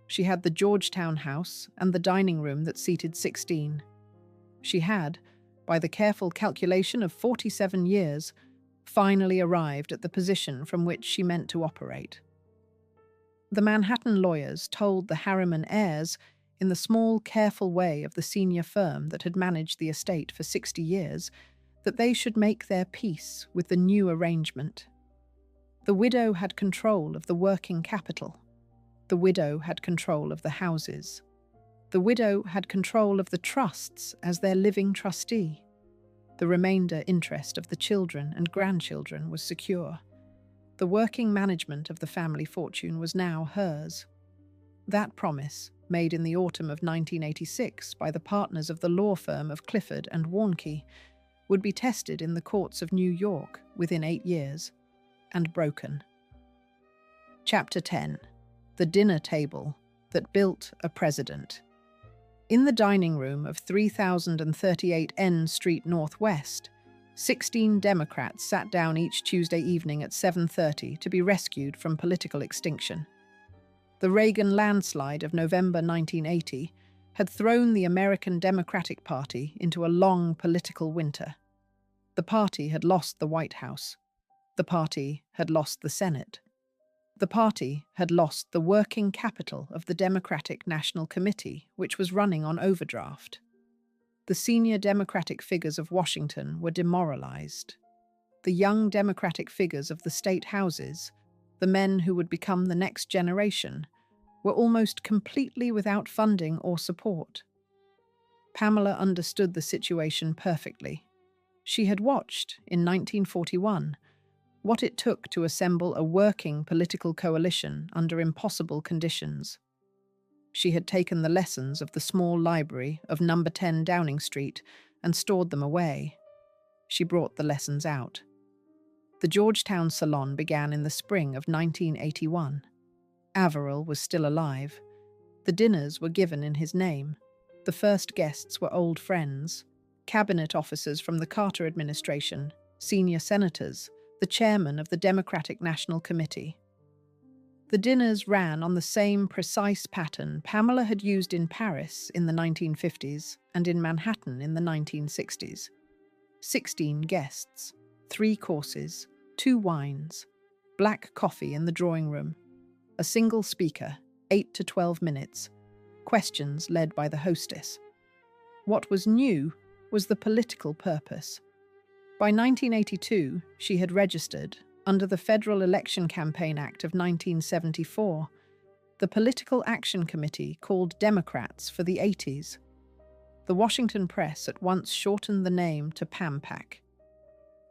She had the Georgetown house and the dining room that seated 16. She had, by the careful calculation of 47 years, finally arrived at the position from which she meant to operate. The Manhattan lawyers told the Harriman heirs, in the small, careful way of the senior firm that had managed the estate for 60 years, that they should make their peace with the new arrangement. The widow had control of the working capital. The widow had control of the houses. The widow had control of the trusts as their living trustee. The remainder interest of the children and grandchildren was secure. The working management of the family fortune was now hers. That promise, made in the autumn of 1986 by the partners of the law firm of Clifford and Warnke, would be tested in the courts of New York within 8 years, and broken. Chapter 10. The dinner table that built a president. In the dining room of 3038 N Street Northwest, 16 Democrats sat down each Tuesday evening at 7:30 to be rescued from political extinction. The Reagan landslide of November 1980 had thrown the American Democratic Party into a long political winter. The party had lost the White House. The party had lost the Senate. The party had lost the working capital of the Democratic National Committee, which was running on overdraft. The senior Democratic figures of Washington were demoralized. The young Democratic figures of the state houses, the men who would become the next generation, were almost completely without funding or support. Pamela understood the situation perfectly. She had watched, in 1941, what it took to assemble a working political coalition under impossible conditions. She had taken the lessons of the small library of number 10 Downing Street and stored them away. She brought the lessons out. The Georgetown Salon began in the spring of 1981. Averell was still alive. The dinners were given in his name. The first guests were old friends, cabinet officers from the Carter administration, senior senators, the chairman of the Democratic National Committee. The dinners ran on the same precise pattern Pamela had used in Paris in the 1950s and in Manhattan in the 1960s. 16 guests, 3 courses, 2 wines, black coffee in the drawing room, a single speaker, 8 to 12 minutes, questions led by the hostess. What was new was the political purpose. By 1982, she had registered, under the Federal Election Campaign Act of 1974, the Political Action Committee called Democrats for the 80s. The Washington press at once shortened the name to PAMPAC.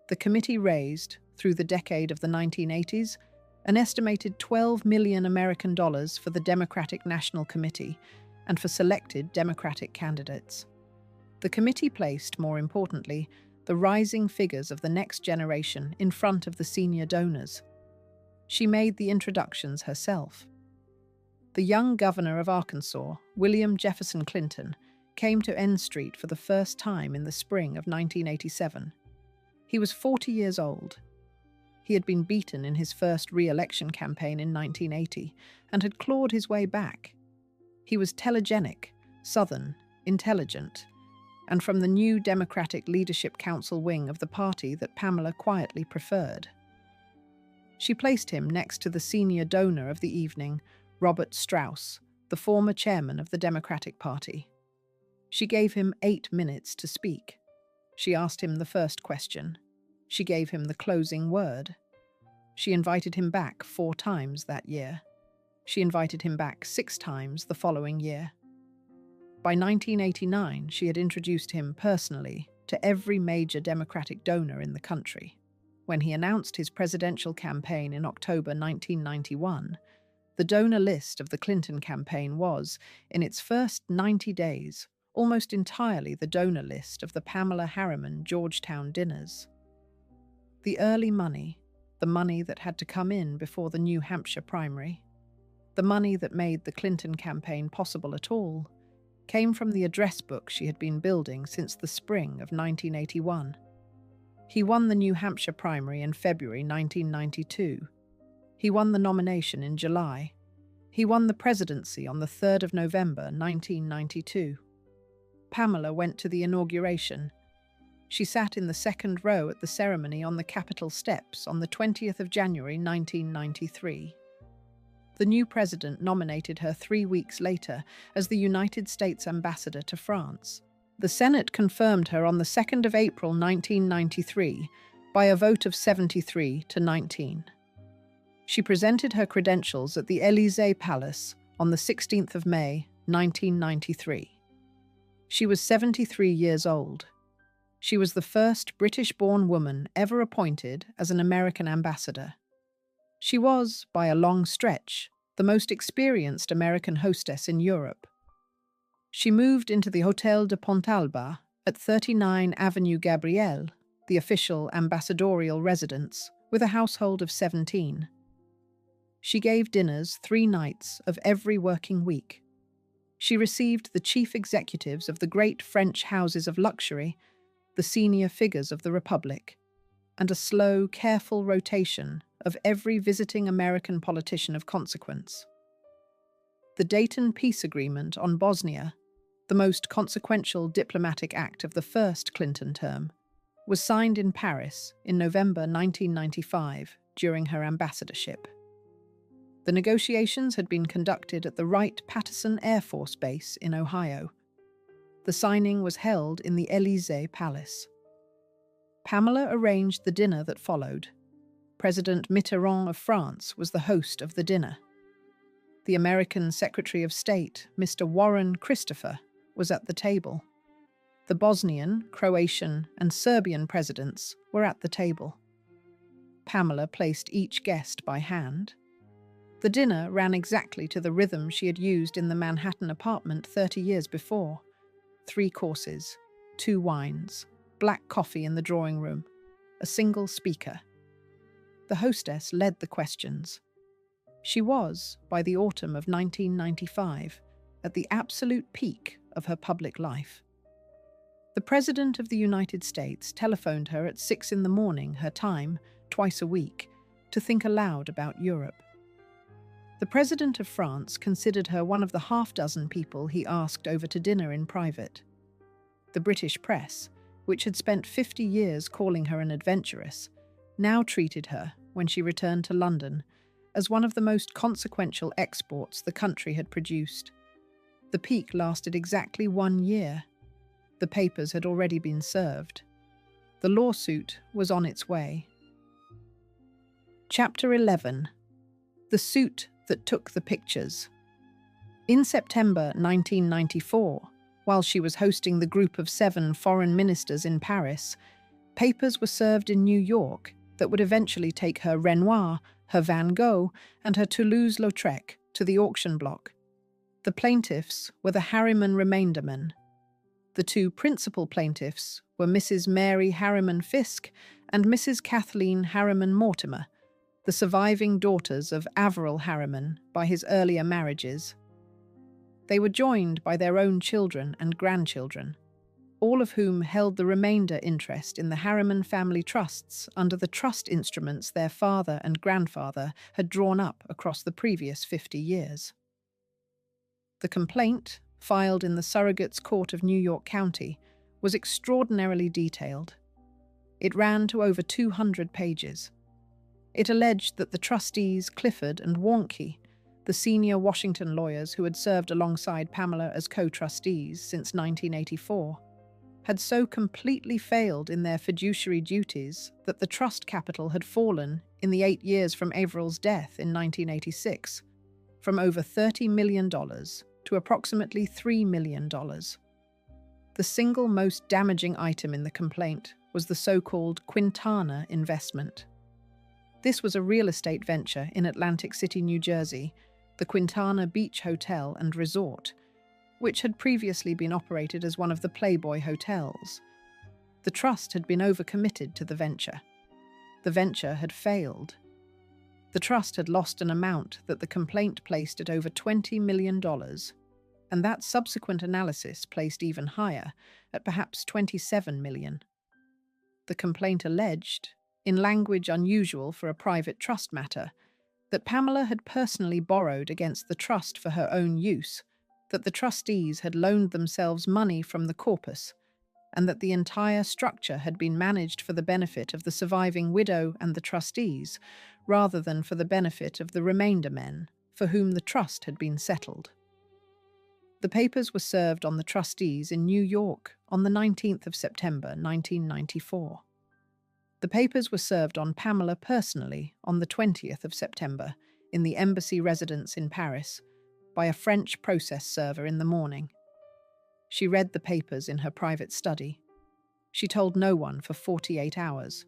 The committee raised, through the decade of the 1980s, an estimated $12 million American dollars for the Democratic National Committee and for selected Democratic candidates. The committee placed, more importantly, the rising figures of the next generation in front of the senior donors. She made the introductions herself. The young governor of Arkansas, William Jefferson Clinton, came to N Street for the first time in the spring of 1987. He was 40 years old. He had been beaten in his first re-election campaign in 1980 and had clawed his way back. He was telegenic, southern, intelligent, and from the new Democratic Leadership Council wing of the party that Pamela quietly preferred. She placed him next to the senior donor of the evening, Robert Strauss, the former chairman of the Democratic Party. She gave him 8 minutes to speak. She asked him the first question. She gave him the closing word. She invited him back 4 times that year. She invited him back 6 times the following year. By 1989, she had introduced him personally to every major Democratic donor in the country. When he announced his presidential campaign in October 1991, the donor list of the Clinton campaign was, in its first 90 days, almost entirely the donor list of the Pamela Harriman Georgetown dinners. The early money, the money that had to come in before the New Hampshire primary, the money that made the Clinton campaign possible at all, came from the address book she had been building since the spring of 1981. He won the New Hampshire primary in February 1992. He won the nomination in July. He won the presidency on the 3rd of November 1992. Pamela went to the inauguration. She sat in the second row at the ceremony on the Capitol steps on the 20th of January 1993. The new president nominated her 3 weeks later as the United States ambassador to France. The Senate confirmed her on the 2nd of April 1993 by a vote of 73 to 19. She presented her credentials at the Élysée Palace on the 16th of May 1993. She was 73 years old. She was the first British-born woman ever appointed as an American ambassador. She was, by a long stretch, the most experienced American hostess in Europe. She moved into the Hotel de Pontalba at 39 Avenue Gabriel, the official ambassadorial residence, with a household of 17. She gave dinners 3 nights of every working week. She received the chief executives of the great French houses of luxury, the senior figures of the Republic, and a slow, careful rotation of every visiting American politician of consequence. The Dayton Peace Agreement on Bosnia, the most consequential diplomatic act of the first Clinton term, was signed in Paris in November 1995 during her ambassadorship. The negotiations had been conducted at the Wright-Patterson Air Force Base in Ohio. The signing was held in the Élysée Palace. Pamela arranged the dinner that followed. President Mitterrand of France was the host of the dinner. The American Secretary of State, Mr. Warren Christopher, was at the table. The Bosnian, Croatian, and Serbian presidents were at the table. Pamela placed each guest by hand. The dinner ran exactly to the rhythm she had used in the Manhattan apartment 30 years before. 3 courses, 2 wines, black coffee in the drawing room, a single speaker. The hostess led the questions. She was, by the autumn of 1995, at the absolute peak of her public life. The President of the United States telephoned her at 6 in the morning, her time, twice a week, to think aloud about Europe. The President of France considered her one of the half-dozen people he asked over to dinner in private. The British press, which had spent 50 years calling her an adventuress, now treated her, when she returned to London, as one of the most consequential exports the country had produced. The peak lasted exactly 1 year. The papers had already been served. The lawsuit was on its way. Chapter 11. The Suit That Took the Pictures. In September 1994, while she was hosting the Group of 7 foreign ministers in Paris, papers were served in New York that would eventually take her Renoir, her Van Gogh, and her Toulouse-Lautrec to the auction block. The plaintiffs were the Harriman remaindermen. The two principal plaintiffs were Mrs. Mary Harriman Fiske and Mrs. Kathleen Harriman Mortimer, the surviving daughters of Averell Harriman by his earlier marriages. They were joined by their own children and grandchildren, all of whom held the remainder interest in the Harriman family trusts under the trust instruments their father and grandfather had drawn up across the previous 50 years. The complaint, filed in the Surrogates Court of New York County, was extraordinarily detailed. It ran to over 200 pages. It alleged that the trustees Clifford and Warnke, the senior Washington lawyers who had served alongside Pamela as co-trustees since 1984, had so completely failed in their fiduciary duties that the trust capital had fallen in the 8 years from Averell's death in 1986, from over $30 million to approximately $3 million. The single most damaging item in the complaint was the so-called Quintana investment. This was a real estate venture in Atlantic City, New Jersey, the Quintana Beach Hotel and Resort, which had previously been operated as one of the Playboy hotels. The trust had been overcommitted to the venture. The venture had failed. The trust had lost an amount that the complaint placed at over $20 million, and that subsequent analysis placed even higher, at perhaps $27 million. The complaint alleged, in language unusual for a private trust matter, that Pamela had personally borrowed against the trust for her own use, that the trustees had loaned themselves money from the corpus, and that the entire structure had been managed for the benefit of the surviving widow and the trustees, rather than for the benefit of the remainder men, for whom the trust had been settled. The papers were served on the trustees in New York on the 19th of September 1994. The papers were served on Pamela personally on the 20th of September in the embassy residence in Paris by a French process server in the morning. She read the papers in her private study. She told no one for 48 hours.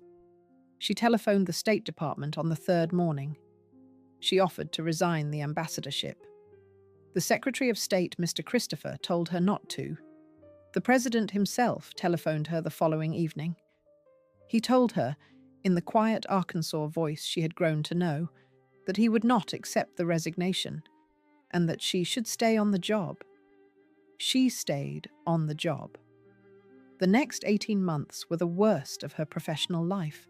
She telephoned the State Department on the 3rd morning. She offered to resign the ambassadorship. The Secretary of State, Mr. Christopher, told her not to. The President himself telephoned her the following evening. He told her, in the quiet Arkansas voice she had grown to know, that he would not accept the resignation, and that she should stay on the job. She stayed on the job. The next 18 months were the worst of her professional life.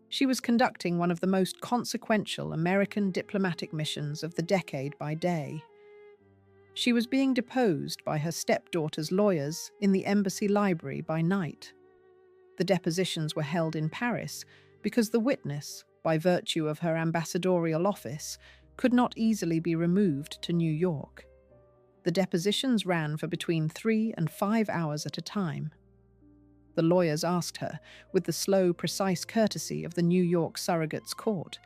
She was conducting one of the most consequential American diplomatic missions of the decade by day. She was being deposed by her stepdaughter's lawyers in the embassy library by night. The depositions were held in Paris because the witness, by virtue of her ambassadorial office, could not easily be removed to New York. The depositions ran for between 3 and 5 hours at a time. The lawyers asked her, with the slow, precise courtesy of the New York Surrogates Court,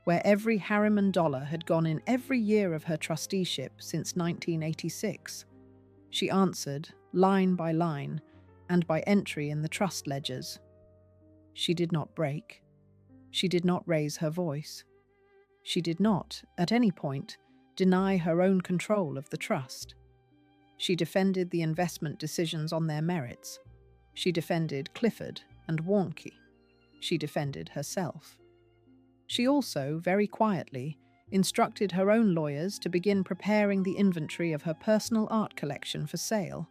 where every Harriman dollar had gone in every year of her trusteeship since 1986. She answered, line by line, and by entry in the trust ledgers. She did not break. She did not raise her voice. She did not, at any point, deny her own control of the trust. She defended the investment decisions on their merits. She defended Clifford and Warnke. She defended herself. She also, very quietly, instructed her own lawyers to begin preparing the inventory of her personal art collection for sale.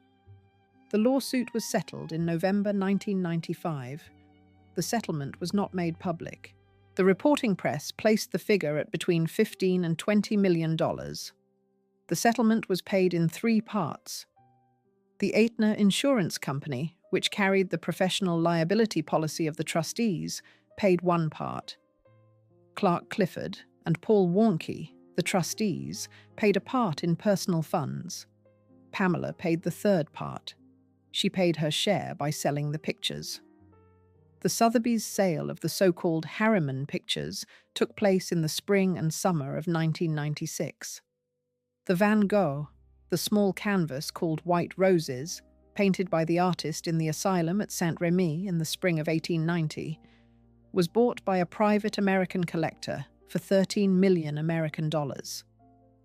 The lawsuit was settled in November 1995. The settlement was not made public. The reporting press placed the figure at between $15 and $20 million. The settlement was paid in 3 parts. The Aetna Insurance Company, which carried the professional liability policy of the trustees, paid 1 part. Clark Clifford and Paul Warnke, the trustees, paid a part in personal funds. Pamela paid the 3rd part. She paid her share by selling the pictures. The Sotheby's sale of the so-called Harriman pictures took place in the spring and summer of 1996. The Van Gogh, the small canvas called White Roses, painted by the artist in the asylum at Saint-Rémy in the spring of 1890, was bought by a private American collector for $13 million American dollars.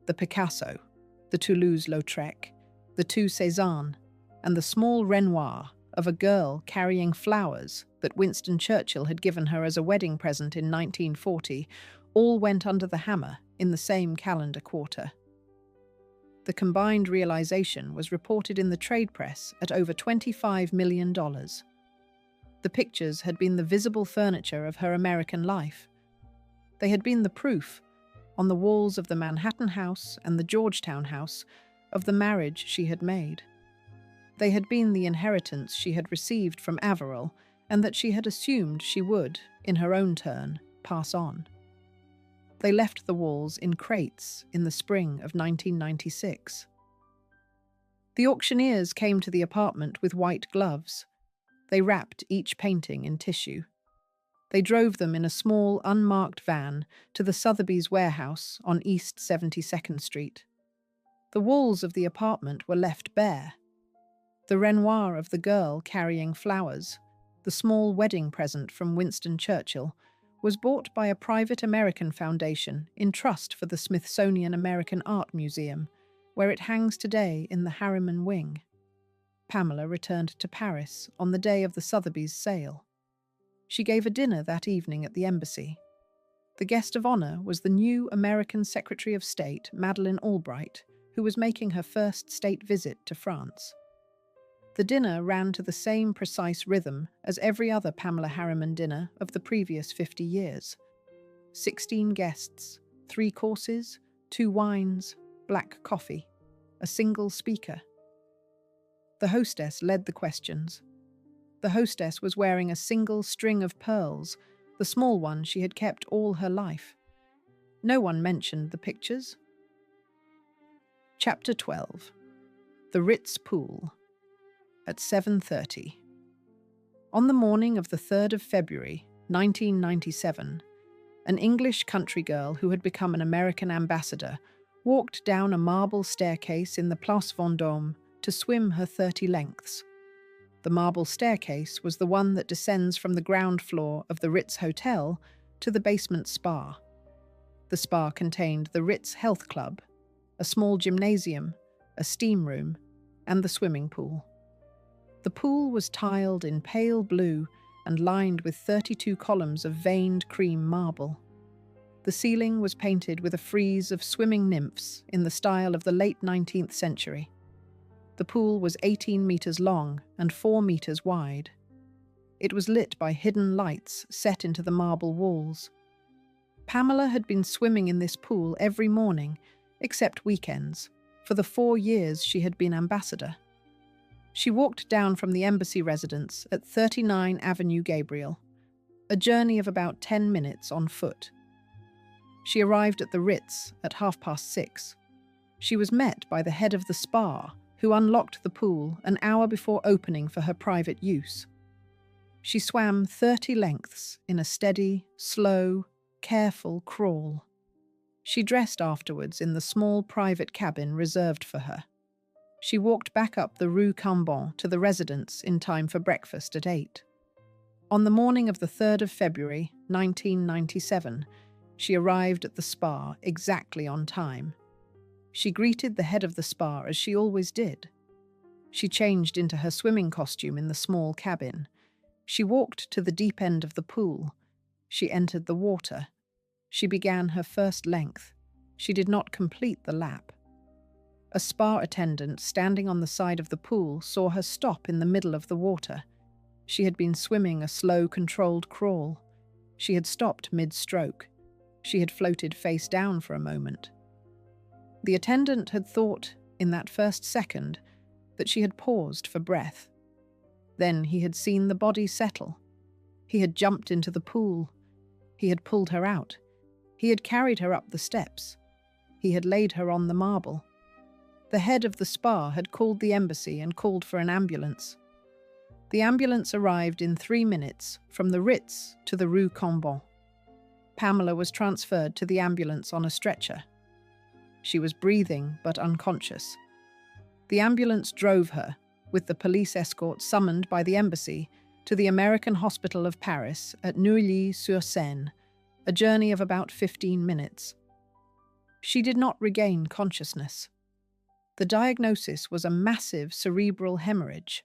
The Picasso, the Toulouse-Lautrec, the two Cézanne, and the small Renoir of a girl carrying flowers that Winston Churchill had given her as a wedding present in 1940 all went under the hammer in the same calendar quarter. The combined realization was reported in the trade press at over $25 million. The pictures had been the visible furniture of her American life. They had been the proof, on the walls of the Manhattan House and the Georgetown House, of the marriage she had made. They had been the inheritance she had received from Averell, and that she had assumed she would, in her own turn, pass on. They left the walls in crates in the spring of 1996. The auctioneers came to the apartment with white gloves. They wrapped each painting in tissue. They drove them in a small, unmarked van to the Sotheby's warehouse on East 72nd Street. The walls of the apartment were left bare. The Renoir of the girl carrying flowers, the small wedding present from Winston Churchill, was bought by a private American foundation in trust for the Smithsonian American Art Museum, where it hangs today in the Harriman wing. Pamela returned to Paris on the day of the Sotheby's sale. She gave a dinner that evening at the embassy. The guest of honor was the new American Secretary of State, Madeleine Albright, who was making her first state visit to France. The dinner ran to the same precise rhythm as every other Pamela Harriman dinner of the previous 50 years. 16 guests, 3 courses, 2 wines, black coffee, a single speaker. The hostess led the questions. The hostess was wearing a single string of pearls, the small one she had kept all her life. No one mentioned the pictures. Chapter 12. The Ritz Pool. At 7:30. On the morning of the 3rd of February, 1997, an English country girl who had become an American ambassador walked down a marble staircase in the Place Vendôme to swim her 30 lengths. The marble staircase was the one that descends from the ground floor of the Ritz Hotel to the basement spa. The spa contained the Ritz Health Club, a small gymnasium, a steam room, and the swimming pool. The pool was tiled in pale blue and lined with 32 columns of veined cream marble. The ceiling was painted with a frieze of swimming nymphs in the style of the late 19th century. The pool was 18 meters long and 4 meters wide. It was lit by hidden lights set into the marble walls. Pamela had been swimming in this pool every morning, except weekends, for the 4 years she had been ambassador. She walked down from the embassy residence at 39 Avenue Gabriel, a journey of about 10 minutes on foot. She arrived at the Ritz at 6:30. She was met by the head of the spa, who unlocked the pool an hour before opening for her private use. She swam 30 lengths in a steady, slow, careful crawl. She dressed afterwards in the small private cabin reserved for her. She walked back up the Rue Cambon to the residence in time for breakfast at 8. On the morning of the 3rd of February, 1997, she arrived at the spa exactly on time. She greeted the head of the spa as she always did. She changed into her swimming costume in the small cabin. She walked to the deep end of the pool. She entered the water. She began her first length. She did not complete the lap. A spa attendant standing on the side of the pool saw her stop in the middle of the water. She had been swimming a slow, controlled crawl. She had stopped mid-stroke. She had floated face down for a moment. The attendant had thought, in that first second, that she had paused for breath. Then he had seen the body settle. He had jumped into the pool. He had pulled her out. He had carried her up the steps. He had laid her on the marble. The head of the spa had called the embassy and called for an ambulance. The ambulance arrived in 3 minutes from the Ritz to the Rue Cambon. Pamela was transferred to the ambulance on a stretcher. She was breathing but unconscious. The ambulance drove her, with the police escort summoned by the embassy, to the American Hospital of Paris at Neuilly-sur-Seine, a journey of about 15 minutes. She did not regain consciousness. The diagnosis was a massive cerebral hemorrhage.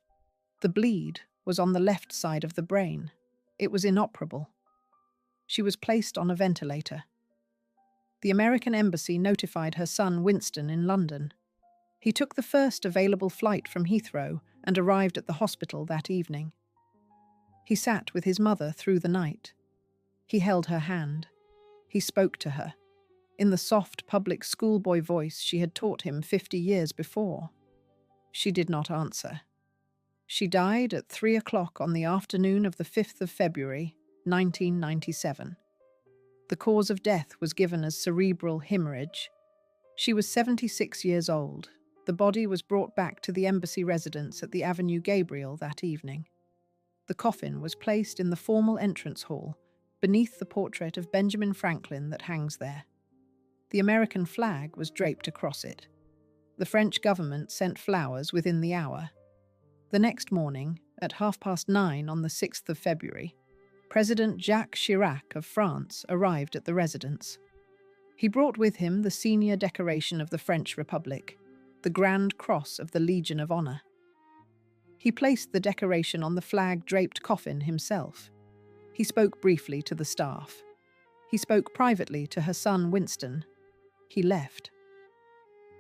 The bleed was on the left side of the brain. It was inoperable. She was placed on a ventilator. The American embassy notified her son Winston in London. He took the first available flight from Heathrow and arrived at the hospital that evening. He sat with his mother through the night. He held her hand. He spoke to her, in the soft public schoolboy voice she had taught him 50 years before. She did not answer. She died at 3 o'clock on the afternoon of the 5th of February, 1997. The cause of death was given as cerebral hemorrhage. She was 76 years old. The body was brought back to the embassy residence at the Avenue Gabriel that evening. The coffin was placed in the formal entrance hall, beneath the portrait of Benjamin Franklin that hangs there. The American flag was draped across it. The French government sent flowers within the hour. The next morning, at 9:30 on the 6th of February, President Jacques Chirac of France arrived at the residence. He brought with him the senior decoration of the French Republic, the Grand Cross of the Legion of Honor. He placed the decoration on the flag-draped coffin himself. He spoke briefly to the staff. He spoke privately to her son Winston. He left.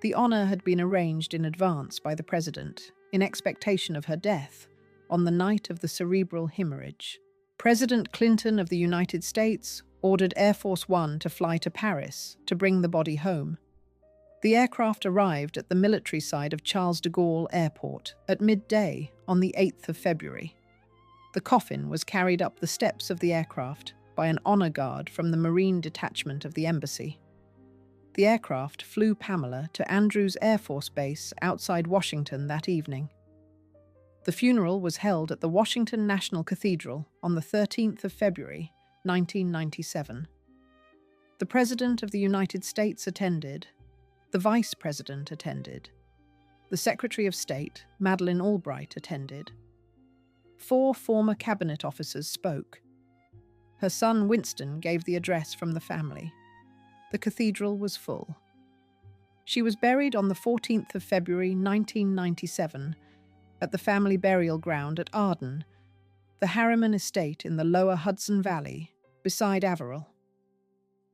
The honor had been arranged in advance by the president, in expectation of her death, on the night of the cerebral hemorrhage. President Clinton of the United States ordered Air Force One to fly to Paris to bring the body home. The aircraft arrived at the military side of Charles de Gaulle Airport at midday on the 8th of February. The coffin was carried up the steps of the aircraft by an honor guard from the Marine Detachment of the embassy. The aircraft flew Pamela to Andrews Air Force Base outside Washington that evening. The funeral was held at the Washington National Cathedral on the 13th of February, 1997. The President of the United States attended. The Vice President attended. The Secretary of State, Madeleine Albright, attended. 4 former cabinet officers spoke. Her son Winston gave the address from the family. The cathedral was full. She was buried on the 14th of February 1997 at the family burial ground at Arden, the Harriman estate in the lower Hudson Valley, beside Averell.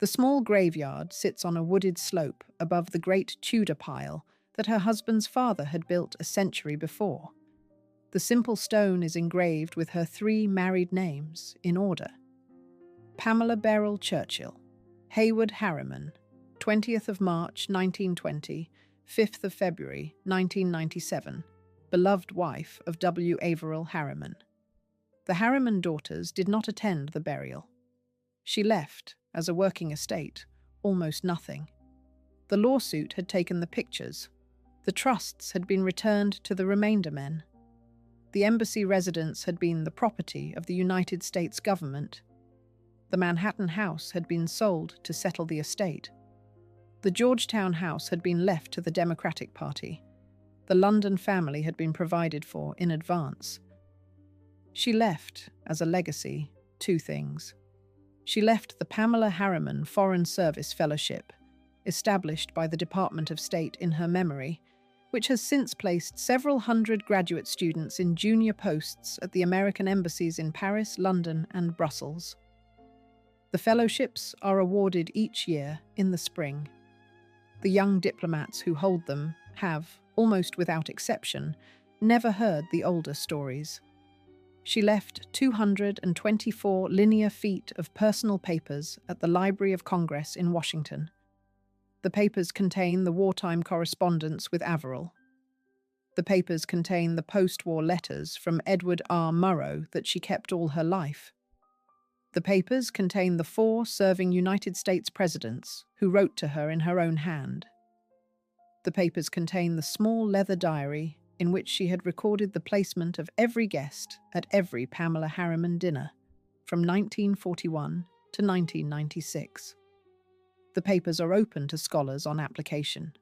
The small graveyard sits on a wooded slope above the great Tudor pile that her husband's father had built a century before. The simple stone is engraved with her 3 married names, in order. Pamela Churchill, Hayward Harriman, 20th of March 1920, 5th of February 1997, beloved wife of W. Averell Harriman. The Harriman daughters did not attend the burial. She left, as a working estate, almost nothing. The lawsuit had taken the pictures. The trusts had been returned to the remainder men. The embassy residence had been the property of the United States government. The Manhattan house had been sold to settle the estate. The Georgetown house had been left to the Democratic Party. The London family had been provided for in advance. She left, as a legacy, 2 things. She left the Pamela Harriman Foreign Service Fellowship, established by the Department of State in her memory, which has since placed several hundred graduate students in junior posts at the American embassies in Paris, London, and Brussels. The fellowships are awarded each year in the spring. The young diplomats who hold them have, almost without exception, never heard the older stories. She left 224 linear feet of personal papers at the Library of Congress in Washington. The papers contain the wartime correspondence with Averell. The papers contain the post-war letters from Edward R. Murrow that she kept all her life. The papers contain the 4 serving United States presidents who wrote to her in her own hand. The papers contain the small leather diary in which she had recorded the placement of every guest at every Pamela Harriman dinner from 1941 to 1996. The papers are open to scholars on application.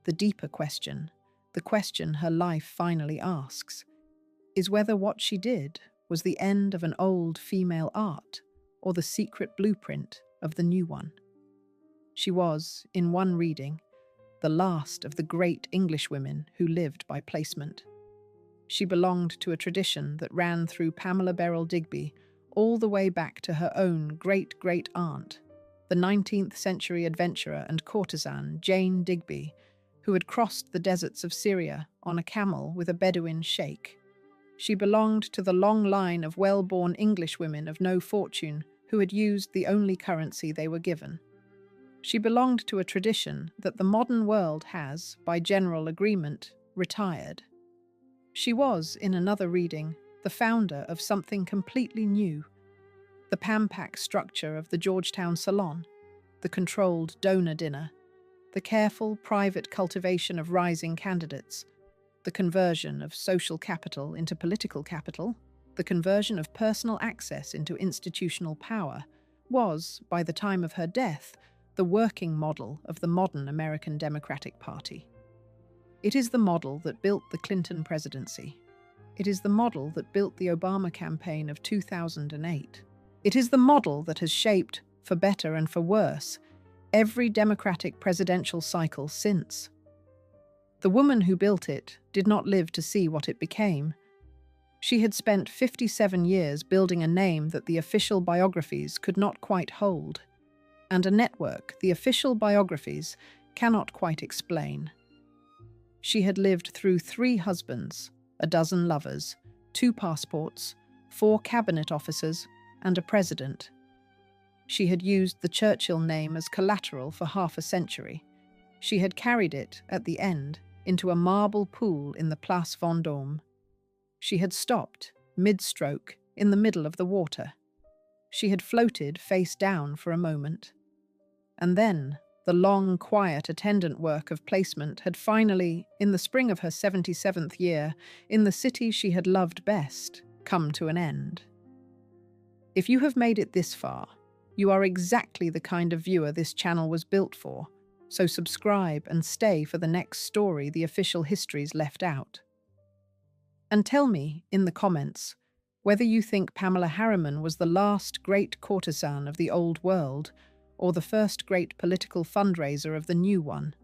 The deeper question, the question her life finally asks, is whether what she did was the end of an old female art or the secret blueprint of the new one. She was, in one reading, the last of the great Englishwomen who lived by placement. She belonged to a tradition that ran through Pamela Beryl Digby all the way back to her own great-great-aunt, the 19th century adventurer and courtesan Jane Digby, who had crossed the deserts of Syria on a camel with a Bedouin sheikh. She belonged to the long line of well-born Englishwomen of no fortune who had used the only currency they were given. She belonged to a tradition that the modern world has, by general agreement, retired. She was, in another reading, the founder of something completely new: the Pam-Pack structure of the Georgetown Salon, the controlled donor dinner, the careful private cultivation of rising candidates, the conversion of social capital into political capital, the conversion of personal access into institutional power, was, by the time of her death, the working model of the modern American Democratic Party. It is the model that built the Clinton presidency. It is the model that built the Obama campaign of 2008. It is the model that has shaped, for better and for worse, every Democratic presidential cycle since. The woman who built it did not live to see what it became. She had spent 57 years building a name that the official biographies could not quite hold, and a network the official biographies cannot quite explain. She had lived through 3 husbands, a dozen lovers, 2 passports, 4 cabinet officers, and a president. She had used the Churchill name as collateral for half a century. She had carried it, at the end, into a marble pool in the Place Vendôme. She had stopped, mid-stroke, in the middle of the water. She had floated face down for a moment. And then, the long, quiet attendant work of placement had finally, in the spring of her 77th year, in the city she had loved best, come to an end. If you have made it this far, you are exactly the kind of viewer this channel was built for, so subscribe and stay for the next story the official histories left out. And tell me, in the comments, whether you think Pamela Harriman was the last great courtesan of the old world, or the first great political fundraiser of the new one.